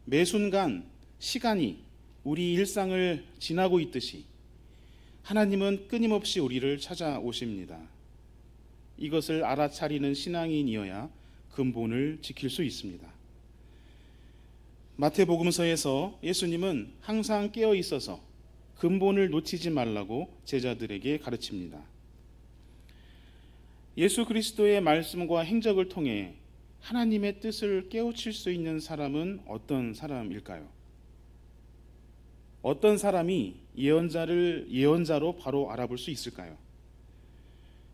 매 순간 시간이 우리 일상을 지나고 있듯이 하나님은 끊임없이 우리를 찾아오십니다. 이것을 알아차리는 신앙인이어야 근본을 지킬 수 있습니다. 마태복음서에서 예수님은 항상 깨어 있어서 근본을 놓치지 말라고 제자들에게 가르칩니다. 예수 그리스도의 말씀과 행적을 통해 하나님의 뜻을 깨우칠 수 있는 사람은 어떤 사람일까요? 어떤 사람이 예언자를 예언자로 바로 알아볼 수 있을까요?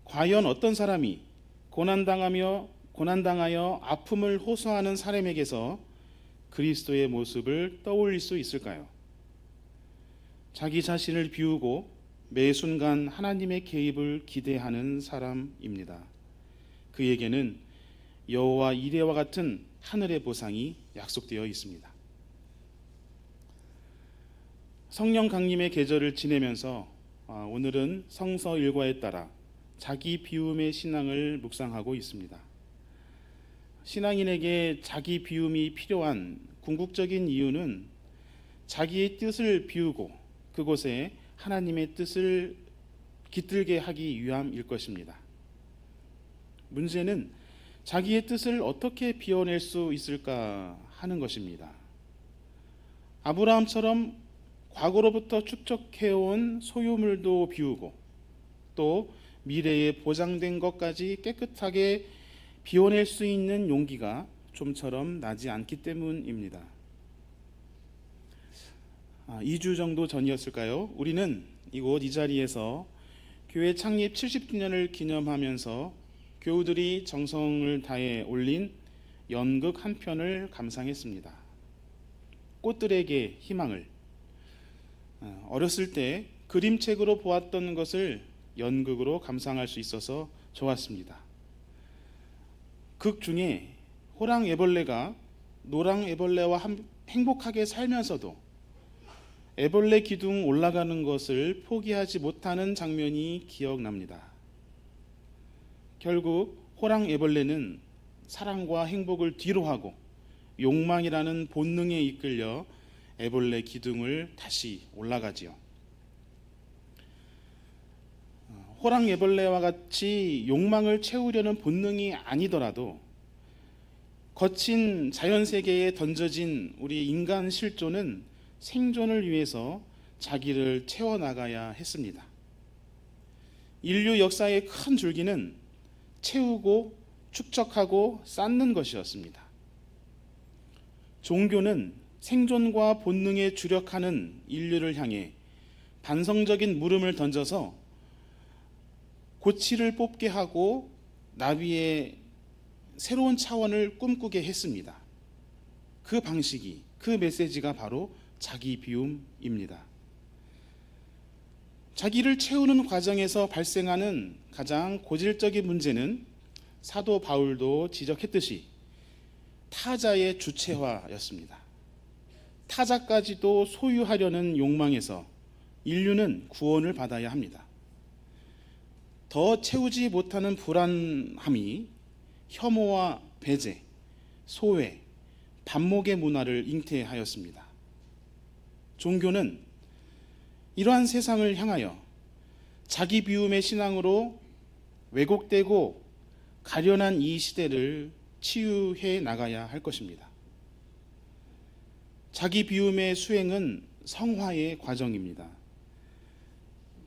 과연 어떤 사람이 고난당하여 아픔을 호소하는 사람에게서 그리스도의 모습을 떠올릴 수 있을까요? 자기 자신을 비우고 매 순간 하나님의 개입을 기대하는 사람입니다. 그에게는 여호와 이레와 같은 하늘의 보상이 약속되어 있습니다. 성령 강림의 계절을 지내면서 오늘은 성서 일과에 따라 자기 비움의 신앙을 묵상하고 있습니다. 신앙인에게 자기 비움이 필요한 궁극적인 이유는 자기의 뜻을 비우고 그곳에 하나님의 뜻을 깃들게 하기 위함일 것입니다. 문제는 자기의 뜻을 어떻게 비워낼 수 있을까 하는 것입니다. 아브라함처럼 과거로부터 축적해온 소유물도 비우고 또 미래에 보장된 것까지 깨끗하게 비워낼 수 있는 용기가 좀처럼 나지 않기 때문입니다. 2주 정도 전이었을까요? 우리는 이곳 이 자리에서 교회 창립 70주년을 기념하면서 교우들이 정성을 다해 올린 연극 한 편을 감상했습니다. 꽃들에게 희망을. 어렸을 때 그림책으로 보았던 것을 연극으로 감상할 수 있어서 좋았습니다. 극 중에 호랑 애벌레가 노랑 애벌레와 행복하게 살면서도 애벌레 기둥 올라가는 것을 포기하지 못하는 장면이 기억납니다. 결국 호랑 애벌레는 사랑과 행복을 뒤로하고 욕망이라는 본능에 이끌려 애벌레 기둥을 다시 올라가지요. 호랑 애벌레와 같이 욕망을 채우려는 본능이 아니더라도 거친 자연세계에 던져진 우리 인간 실존은 생존을 위해서 자기를 채워나가야 했습니다. 인류 역사의 큰 줄기는 채우고 축적하고 쌓는 것이었습니다. 종교는 생존과 본능에 주력하는 인류를 향해 반성적인 물음을 던져서 고치를 뽑게 하고 나비의 새로운 차원을 꿈꾸게 했습니다. 그 방식이, 그 메시지가 바로 자기 비움입니다. 자기를 채우는 과정에서 발생하는 가장 고질적인 문제는 사도 바울도 지적했듯이 타자의 주체화였습니다. 타자까지도 소유하려는 욕망에서 인류는 구원을 받아야 합니다. 더 채우지 못하는 불안함이 혐오와 배제, 소외, 반목의 문화를 잉태하였습니다. 종교는 이러한 세상을 향하여 자기 비움의 신앙으로 왜곡되고 가련한 이 시대를 치유해 나가야 할 것입니다. 자기 비움의 수행은 성화의 과정입니다.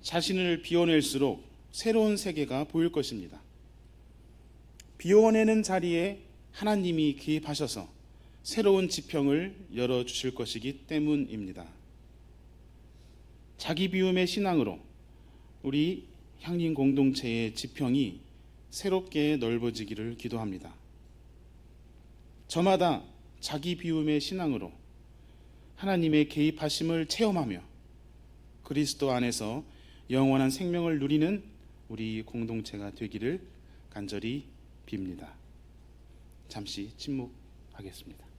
자신을 비워낼수록 새로운 세계가 보일 것입니다. 비워내는 자리에 하나님이 개입하셔서 새로운 지평을 열어주실 것이기 때문입니다. 자기 비움의 신앙으로 우리 향림 공동체의 지평이 새롭게 넓어지기를 기도합니다. 저마다 자기 비움의 신앙으로 하나님의 개입하심을 체험하며 그리스도 안에서 영원한 생명을 누리는 우리 공동체가 되기를 간절히 빕니다. 잠시 침묵하겠습니다.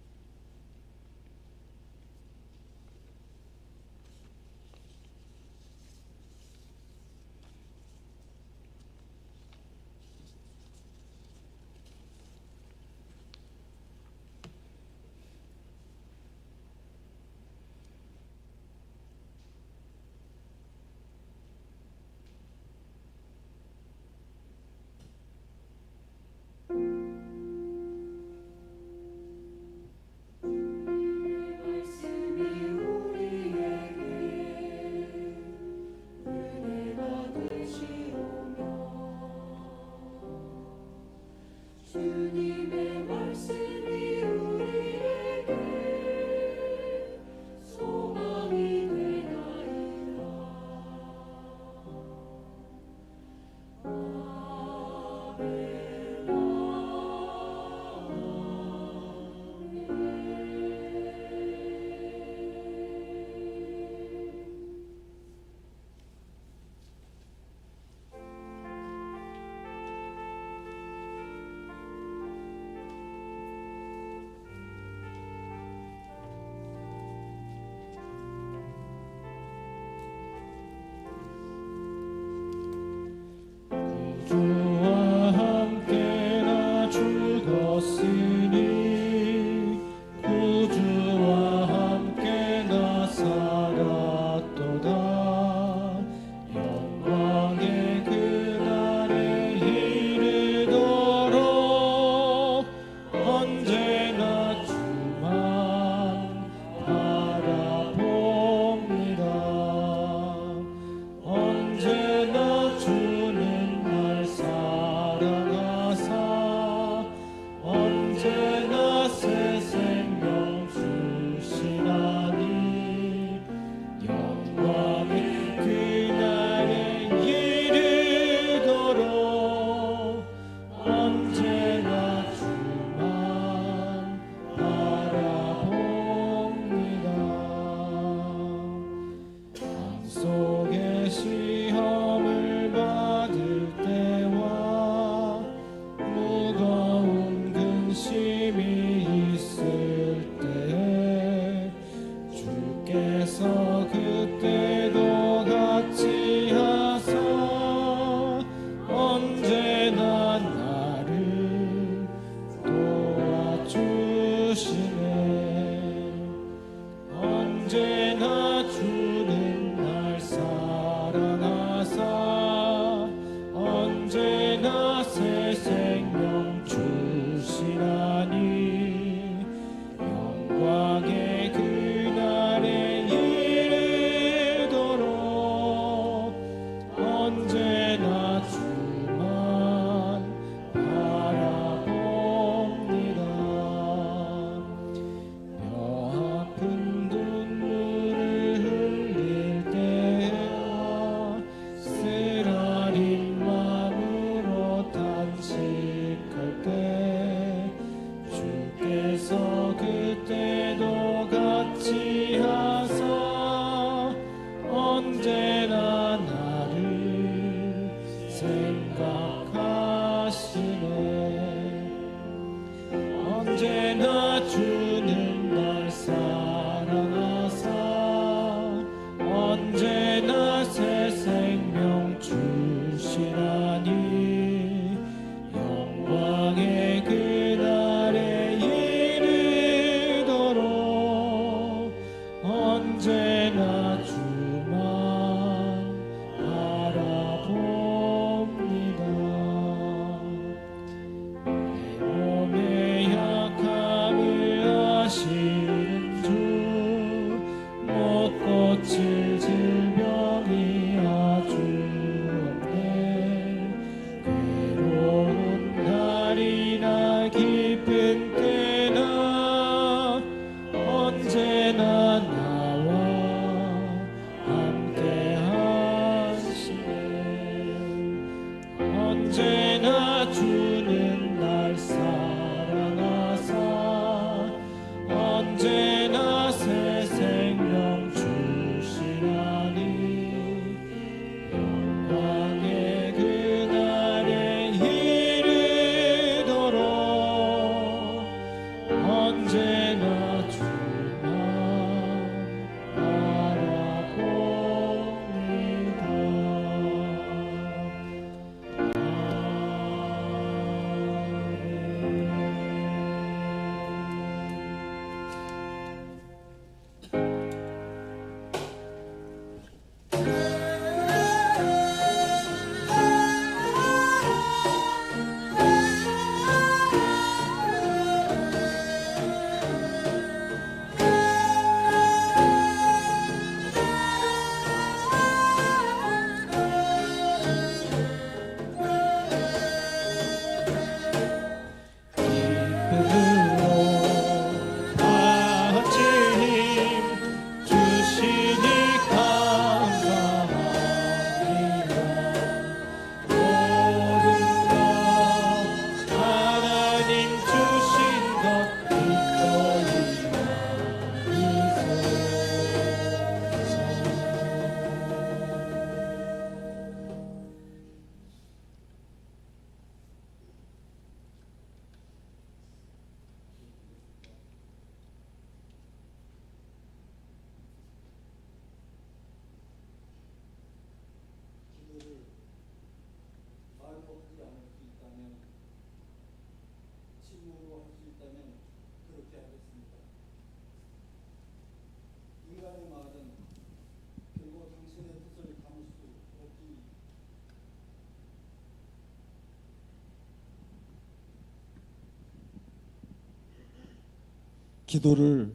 기도를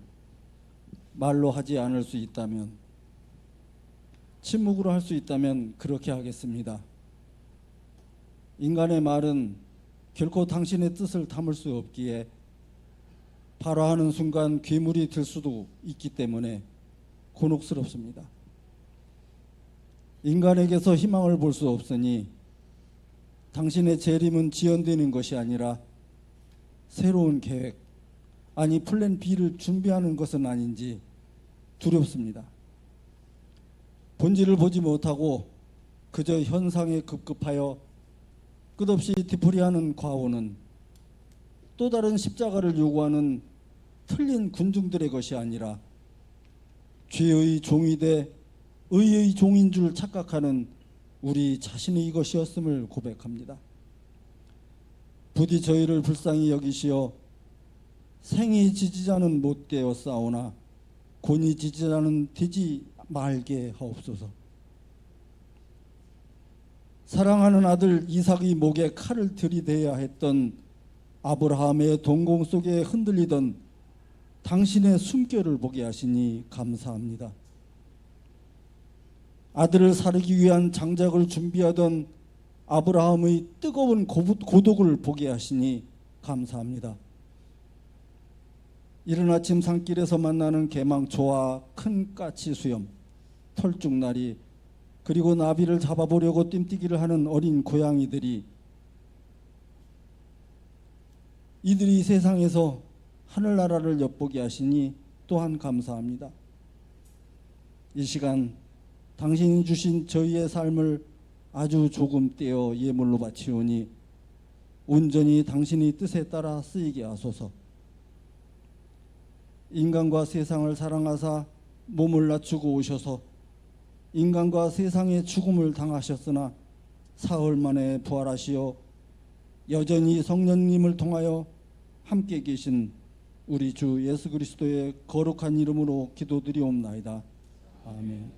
말로 하지 않을 수 있다면, 침묵으로 할 수 있다면 그렇게 하겠습니다. 인간의 말은 결코 당신의 뜻을 담을 수 없기에 발화하는 순간 괴물이 될 수도 있기 때문에 곤혹스럽습니다. 인간에게서 희망을 볼 수 없으니 당신의 재림은 지연되는 것이 아니라 새로운 계획, 아니 플랜 B를 준비하는 것은 아닌지 두렵습니다. 본질을 보지 못하고 그저 현상에 급급하여 끝없이 뒤풀이하는 과오는 또 다른 십자가를 요구하는 틀린 군중들의 것이 아니라 죄의 종이 돼 의의 종인 줄 착각하는 우리 자신의 것이었음을 고백합니다. 부디 저희를 불쌍히 여기시어 생이 지지자는 못되어 싸우나 곤이 지지자는 되지 말게 하옵소서. 사랑하는 아들 이삭의 목에 칼을 들이대야 했던 아브라함의 동공 속에 흔들리던 당신의 숨결을 보게 하시니 감사합니다. 아들을 사르기 위한 장작을 준비하던 아브라함의 뜨거운 고독을 보게 하시니 감사합니다. 이른 아침 산길에서 만나는 개망초와 큰 까치 수염, 털쭉나리, 그리고 나비를 잡아보려고 뜀뛰기를 하는 어린 고양이들이 이들이 세상에서 하늘나라를 엿보게 하시니 또한 감사합니다. 이 시간 당신이 주신 저희의 삶을 아주 조금 떼어 예물로 바치오니 온전히 당신의 뜻에 따라 쓰이게 하소서. 인간과 세상을 사랑하사 몸을 낮추고 오셔서 인간과 세상의 죽음을 당하셨으나 사흘 만에 부활하시어 여전히 성령님을 통하여 함께 계신 우리 주 예수 그리스도의 거룩한 이름으로 기도드리옵나이다. 아멘.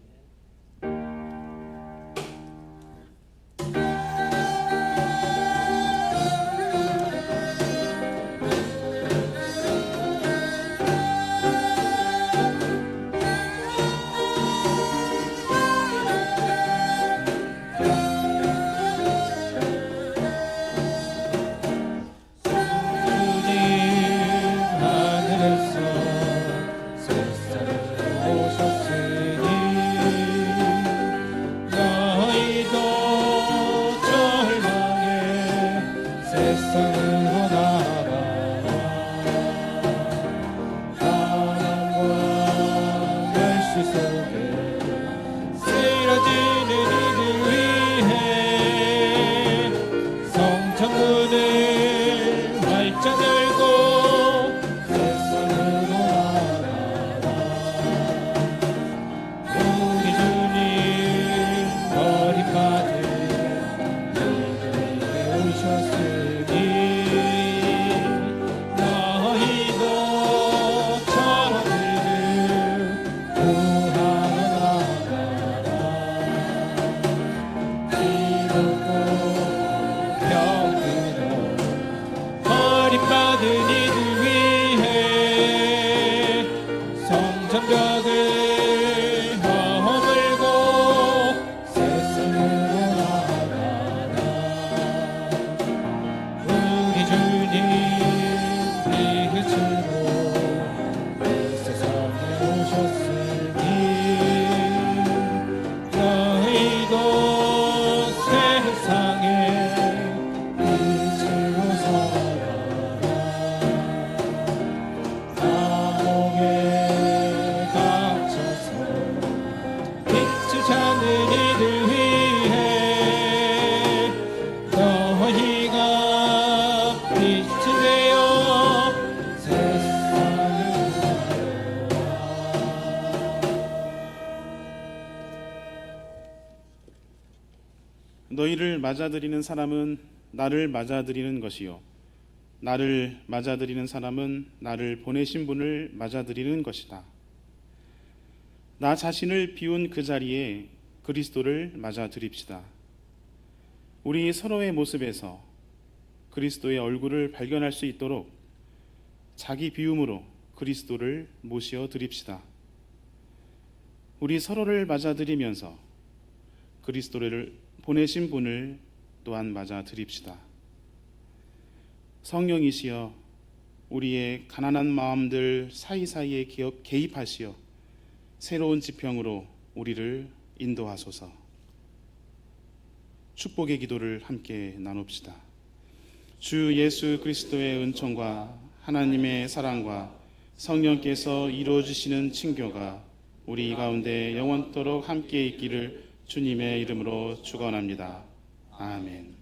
너희를 맞아들이는 사람은 나를 맞아들이는 것이요 나를 맞아들이는 사람은 나를 보내신 분을 맞아들이는 것이다. 나 자신을 비운 그 자리에 그리스도를 맞아들입시다. 우리 서로의 모습에서 그리스도의 얼굴을 발견할 수 있도록 자기 비움으로 그리스도를 모시어 드립시다. 우리 서로를 맞아드리면서 그리스도를 보내신 분을 또한 맞아 드립시다. 성령이시여 우리의 가난한 마음들 사이사이에 개입하시어 새로운 지평으로 우리를 인도하소서. 축복의 기도를 함께 나눕시다. 주 예수 그리스도의 은총과 하나님의 사랑과 성령께서 이루어주시는 친교가 우리 가운데 영원토록 함께 있기를 주님의 이름으로 축원합니다. 아멘.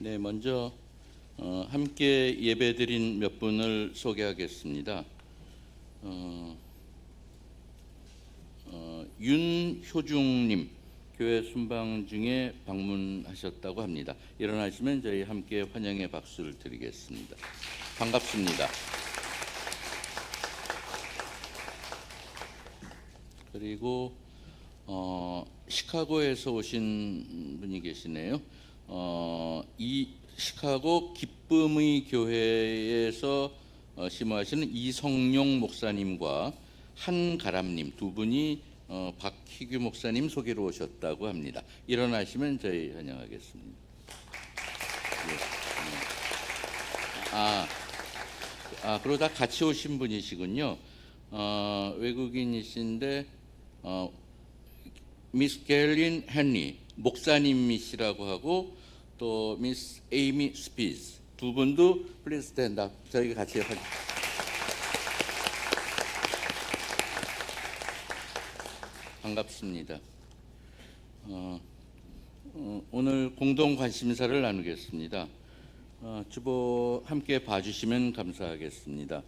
네, 먼저 함께 예배드린 몇 분을 소개하겠습니다. 윤효중님 교회 순방 중에 방문하셨다고 합니다. 일어나시면 저희 함께 환영의 박수를 드리겠습니다. 반갑습니다. 그리고 시카고에서 오신 분이 계시네요. 이 시카고 기쁨의 교회에서 심호하시는 이성용 목사님과 한가람님 두 분이 박희규 목사님 소개로 오셨다고 합니다. 일어나시면 저희 환영하겠습니다. 그리고 다 같이 오신 분이시군요. 외국인이신데 미스 갤린 헨리 목사님이시라고 하고 또 미스 에이미 스피즈 두 분도 플리즈 스탠드 업. 저희가 같이 반갑습니다. 오늘 공동 관심사를 나누겠습니다. 주보 함께 봐주시면 감사하겠습니다.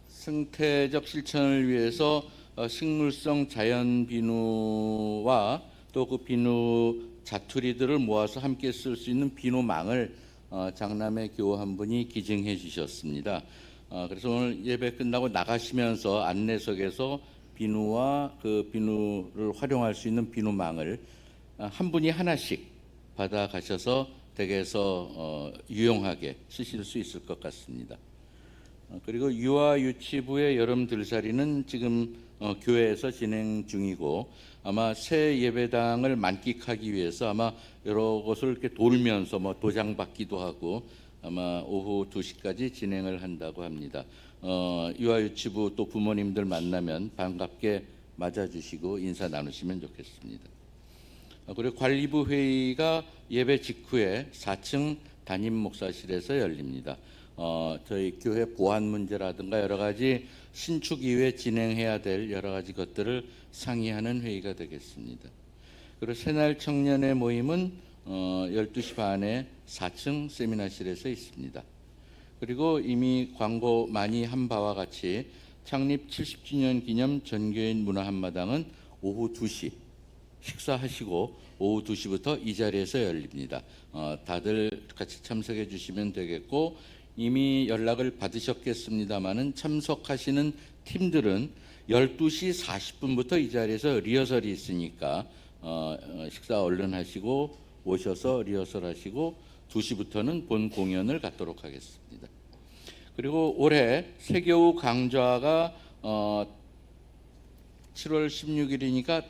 생태적 실천을 위해서 식물성 자연 비누와 또 그 비누 자투리들을 모아서 함께 쓸 수 있는 비누망을 장남의 교우 한 분이 기증해 주셨습니다. 그래서 오늘 예배 끝나고 나가시면서 안내석에서 비누와 그 비누를 활용할 수 있는 비누망을 한 분이 하나씩 받아 가셔서 댁에서 유용하게 쓰실 수 있을 것 같습니다. 그리고 유아 유치부의 여름 들살이는 지금 교회에서 진행 중이고 아마 새 예배당을 만끽하기 위해서 아마 여러 곳을 이렇게 돌면서 도장 받기도 하고 아마 오후 2시까지 진행을 한다고 합니다. 유아 유치부 또 부모님들 만나면 반갑게 맞아주시고 인사 나누시면 좋겠습니다. 그리고 관리부 회의가 예배 직후에 4층 담임 목사실에서 열립니다. 저희 교회 보안 문제라든가 여러 가지 신축 이후에 진행해야 될 여러 가지 것들을 상의하는 회의가 되겠습니다. 그리고 새날 청년의 모임은 12시 반에 4층 세미나실에서 있습니다. 그리고 이미 광고 많이 한 바와 같이 창립 70주년 기념 전교인 문화 한마당은 오후 2시 식사하시고 오후 2시부터 이 자리에서 열립니다. 다들 같이 참석해 주시면 되겠고 이미 연락을 받으셨겠습니다마는 참석하시는 팀들은 12시 40분부터 이 자리에서 리허설이 있으니까 식사 얼른 하시고 오셔서 리허설 하시고 2시부터는 본 공연을 갖도록 하겠습니다. 그리고 올해 세교우 강좌가 7월 16일이니까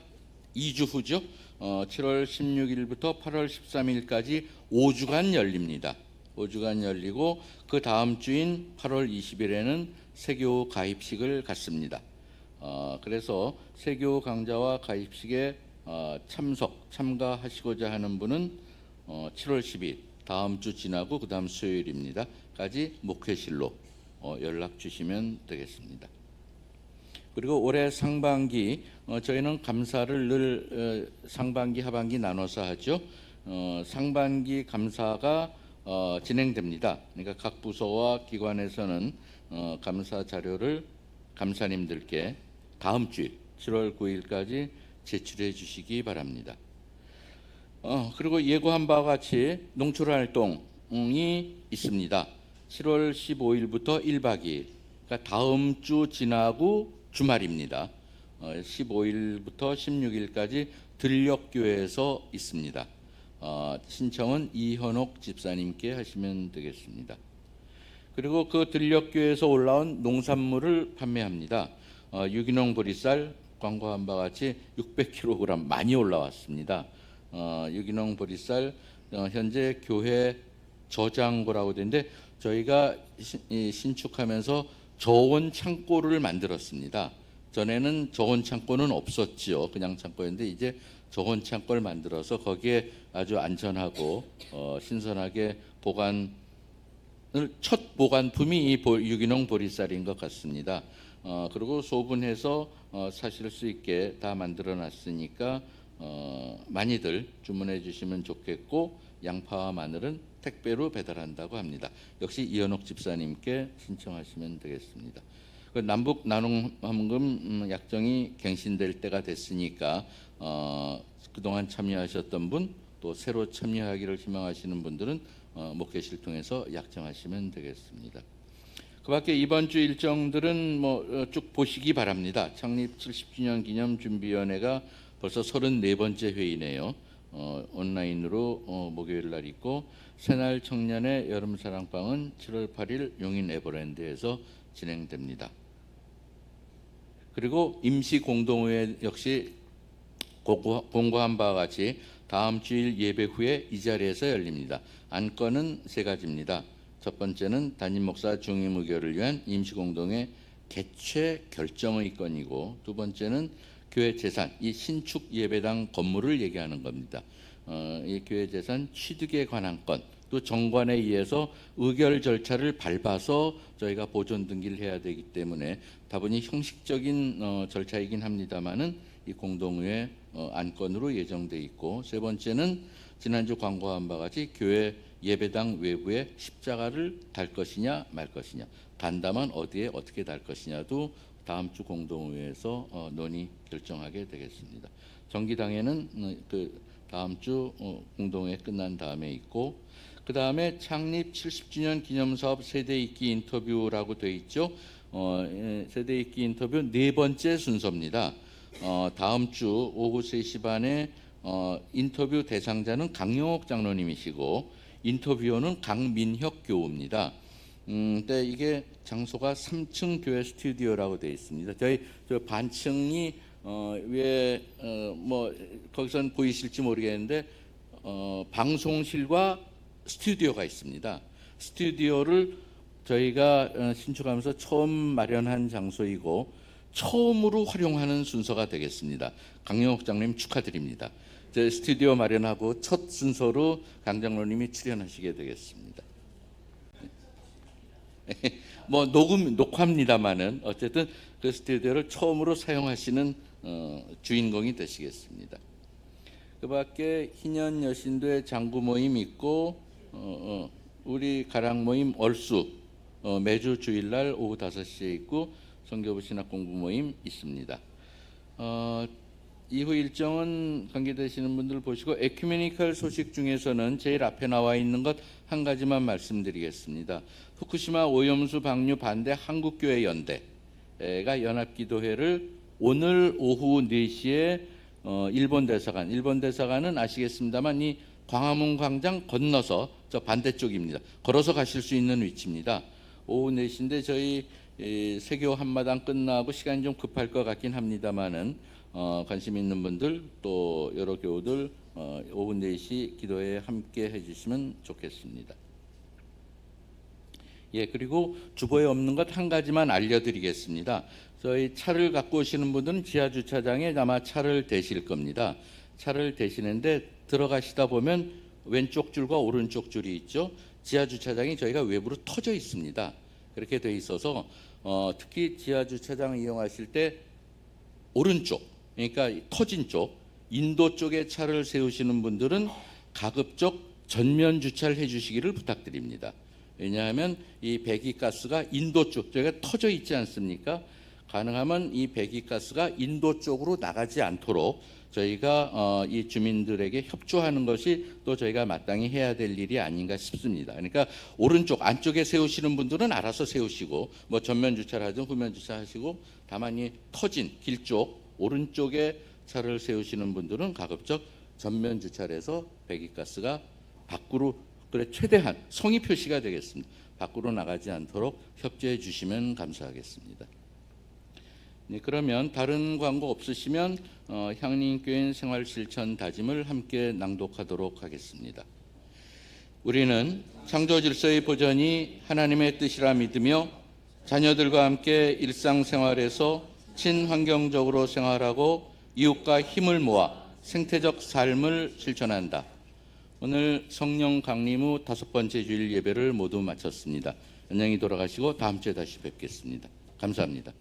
2주 후죠. 7월 16일부터 8월 13일까지 5주간 열립니다. 5주간 열리고 그 다음 주인 8월 20일에는 세교우 가입식을 갖습니다. 그래서 세교우 강좌와 가입식에 참가하시고자 하는 분은 7월 10일 다음 주 지나고 그 다음 수요일입니다. 까지 목회실로 연락 주시면 되겠습니다. 그리고 올해 상반기 저희는 감사를 늘 상반기 하반기 나눠서 하죠. 상반기 감사가 진행됩니다. 그러니까 각 부서와 기관에서는 감사 자료를 감사님들께 다음 주일 7월 9일까지 제출해 주시기 바랍니다. 그리고 예고한 바와 같이 농출활동이 있습니다. 7월 15일부터 1박 2일, 그러니까 다음 주 지나고 주말입니다. 15일부터 16일까지 들녘교회에서 있습니다. 신청은 이현옥 집사님께 하시면 되겠습니다. 그리고 그 들녘교회에서 올라온 농산물을 판매합니다. 유기농 보리쌀 광고한 바와 같이 600kg 많이 올라왔습니다. 유기농 보리쌀 현재 교회 저장고라고 되는데 저희가 신축하면서 저온 창고를 만들었습니다. 전에는 저온 창고는 없었지요. 그냥 창고였는데 이제 저온 창고를 만들어서 거기에 아주 안전하고 신선하게 보관을 첫 보관품이 이 유기농 보리쌀인 것 같습니다. 그리고 소분해서 사실 수 있게 다 만들어 놨으니까 많이들 주문해 주시면 좋겠고 양파와 마늘은 택배로 배달한다고 합니다. 역시 이현옥 집사님께 신청하시면 되겠습니다. 남북 나눔 약정이 갱신될 때가 됐으니까 그동안 참여하셨던 분 또 새로 참여하기를 희망하시는 분들은 목회실 통해서 약정하시면 되겠습니다. 그밖에 이번 주 일정들은 쭉 보시기 바랍니다. 창립 70주년 기념 준비위원회가 벌써 34번째 회의네요. 온라인으로 목요일 날 있고 새날 청년의 여름 사랑방은 7월 8일 용인 에버랜드에서 진행됩니다. 그리고 임시 공동회의 역시 공고한 바와 같이 다음 주일 예배 후에 이 자리에서 열립니다. 안건은 3가지입니다. 첫 번째는 담임 목사 중임 의결을 위한 임시 공동회 개최 결정의 건이고 두 번째는 교회 재산, 이 신축 예배당 건물을 얘기하는 겁니다. 이 교회 재산 취득에 관한 건, 또 정관에 의해서 의결 절차를 밟아서 저희가 보존 등기를 해야 되기 때문에 다분히 형식적인 절차이긴 합니다만은 이 공동회 안건으로 예정돼 있고 세 번째는 지난주 광고한 바와 같이 교회 예배당 외부에 십자가를 달 것이냐 말 것이냐, 단다면 어디에 어떻게 달 것이냐도 다음 주 공동회에서 논의 결정하게 되겠습니다. 정기당회는 그 다음 주 공동회 끝난 다음에 있고 그 다음에 창립 70주년 기념사업 세대잇기 인터뷰라고 되어 있죠. 세대잇기 인터뷰 4번째 순서입니다. 다음 주 오후 3시 반에 인터뷰 대상자는 강영옥 장로님이시고 인터뷰어는 강민혁 교우입니다. 근데 이게 장소가 3층 교회 스튜디오라고 되어 있습니다. 저희 저 반층이 위에 거기선 보이실지 모르겠는데 방송실과 스튜디오가 있습니다. 스튜디오를 저희가 신축하면서 처음 마련한 장소이고 처음으로 활용하는 순서가 되겠습니다. 강영옥 장로님 축하드립니다. 저 스튜디오 마련하고 첫 순서로 강 장로님이 출연하시게 되겠습니다. 녹화입니다만은 어쨌든 그 스튜디오를 처음으로 사용하시는 주인공이 되시겠습니다. 그밖에 희년 여신도의 장구 모임 있고 우리 가랑 모임 얼수 매주 주일날 오후 5시에 있고 성교부 신학 공부 모임 있습니다. 이후 일정은 관계되시는 분들 보시고 에큐메니컬 소식 중에서는 제일 앞에 나와 있는 것 한 가지만 말씀드리겠습니다. 후쿠시마 오염수 방류 반대 한국교회 연대가 연합기도회를 오늘 오후 4시에 일본 대사관은 아시겠습니다만 이 광화문 광장 건너서 저 반대쪽입니다. 걸어서 가실 수 있는 위치입니다. 오후 4시인데 저희 세교 한마당 끝나고 시간이 좀 급할 것 같긴 합니다만은 관심 있는 분들 또 여러 교우들 오후 4시 기도에 함께 해주시면 좋겠습니다. 예, 그리고 주보에 없는 것 한 가지만 알려드리겠습니다. 저희 차를 갖고 오시는 분들은 지하 주차장에 아마 차를 대실 겁니다. 차를 대시는데 들어가시다 보면 왼쪽 줄과 오른쪽 줄이 있죠. 지하 주차장이 저희가 외부로 터져 있습니다. 그렇게 돼 있어서 특히 지하 주차장 이용하실 때 오른쪽, 그러니까 터진 쪽, 인도 쪽에 차를 세우시는 분들은 가급적 전면 주차를 해주시기를 부탁드립니다. 왜냐하면 이 배기가스가 인도 쪽, 저희가 터져 있지 않습니까? 가능하면 이 배기가스가 인도 쪽으로 나가지 않도록 저희가 이 주민들에게 협조하는 것이 또 저희가 마땅히 해야 될 일이 아닌가 싶습니다. 그러니까 오른쪽 안쪽에 세우시는 분들은 알아서 세우시고 뭐 전면 주차를 하든 후면 주차하시고 다만 이 터진 길 쪽 오른쪽에 차를 세우시는 분들은 가급적 전면 주차를 해서 배기가스가 밖으로 그래 최대한 성의 표시가 되겠습니다. 밖으로 나가지 않도록 협조해 주시면 감사하겠습니다. 네, 그러면 다른 광고 없으시면 향림교인 생활실천 다짐을 함께 낭독하도록 하겠습니다. 우리는 창조질서의 보전이 하나님의 뜻이라 믿으며 자녀들과 함께 일상생활에서 친환경적으로 생활하고 이웃과 힘을 모아 생태적 삶을 실천한다. 오늘 성령 강림 후 5번째 주일 예배를 모두 마쳤습니다. 안녕히 돌아가시고 다음 주에 다시 뵙겠습니다. 감사합니다.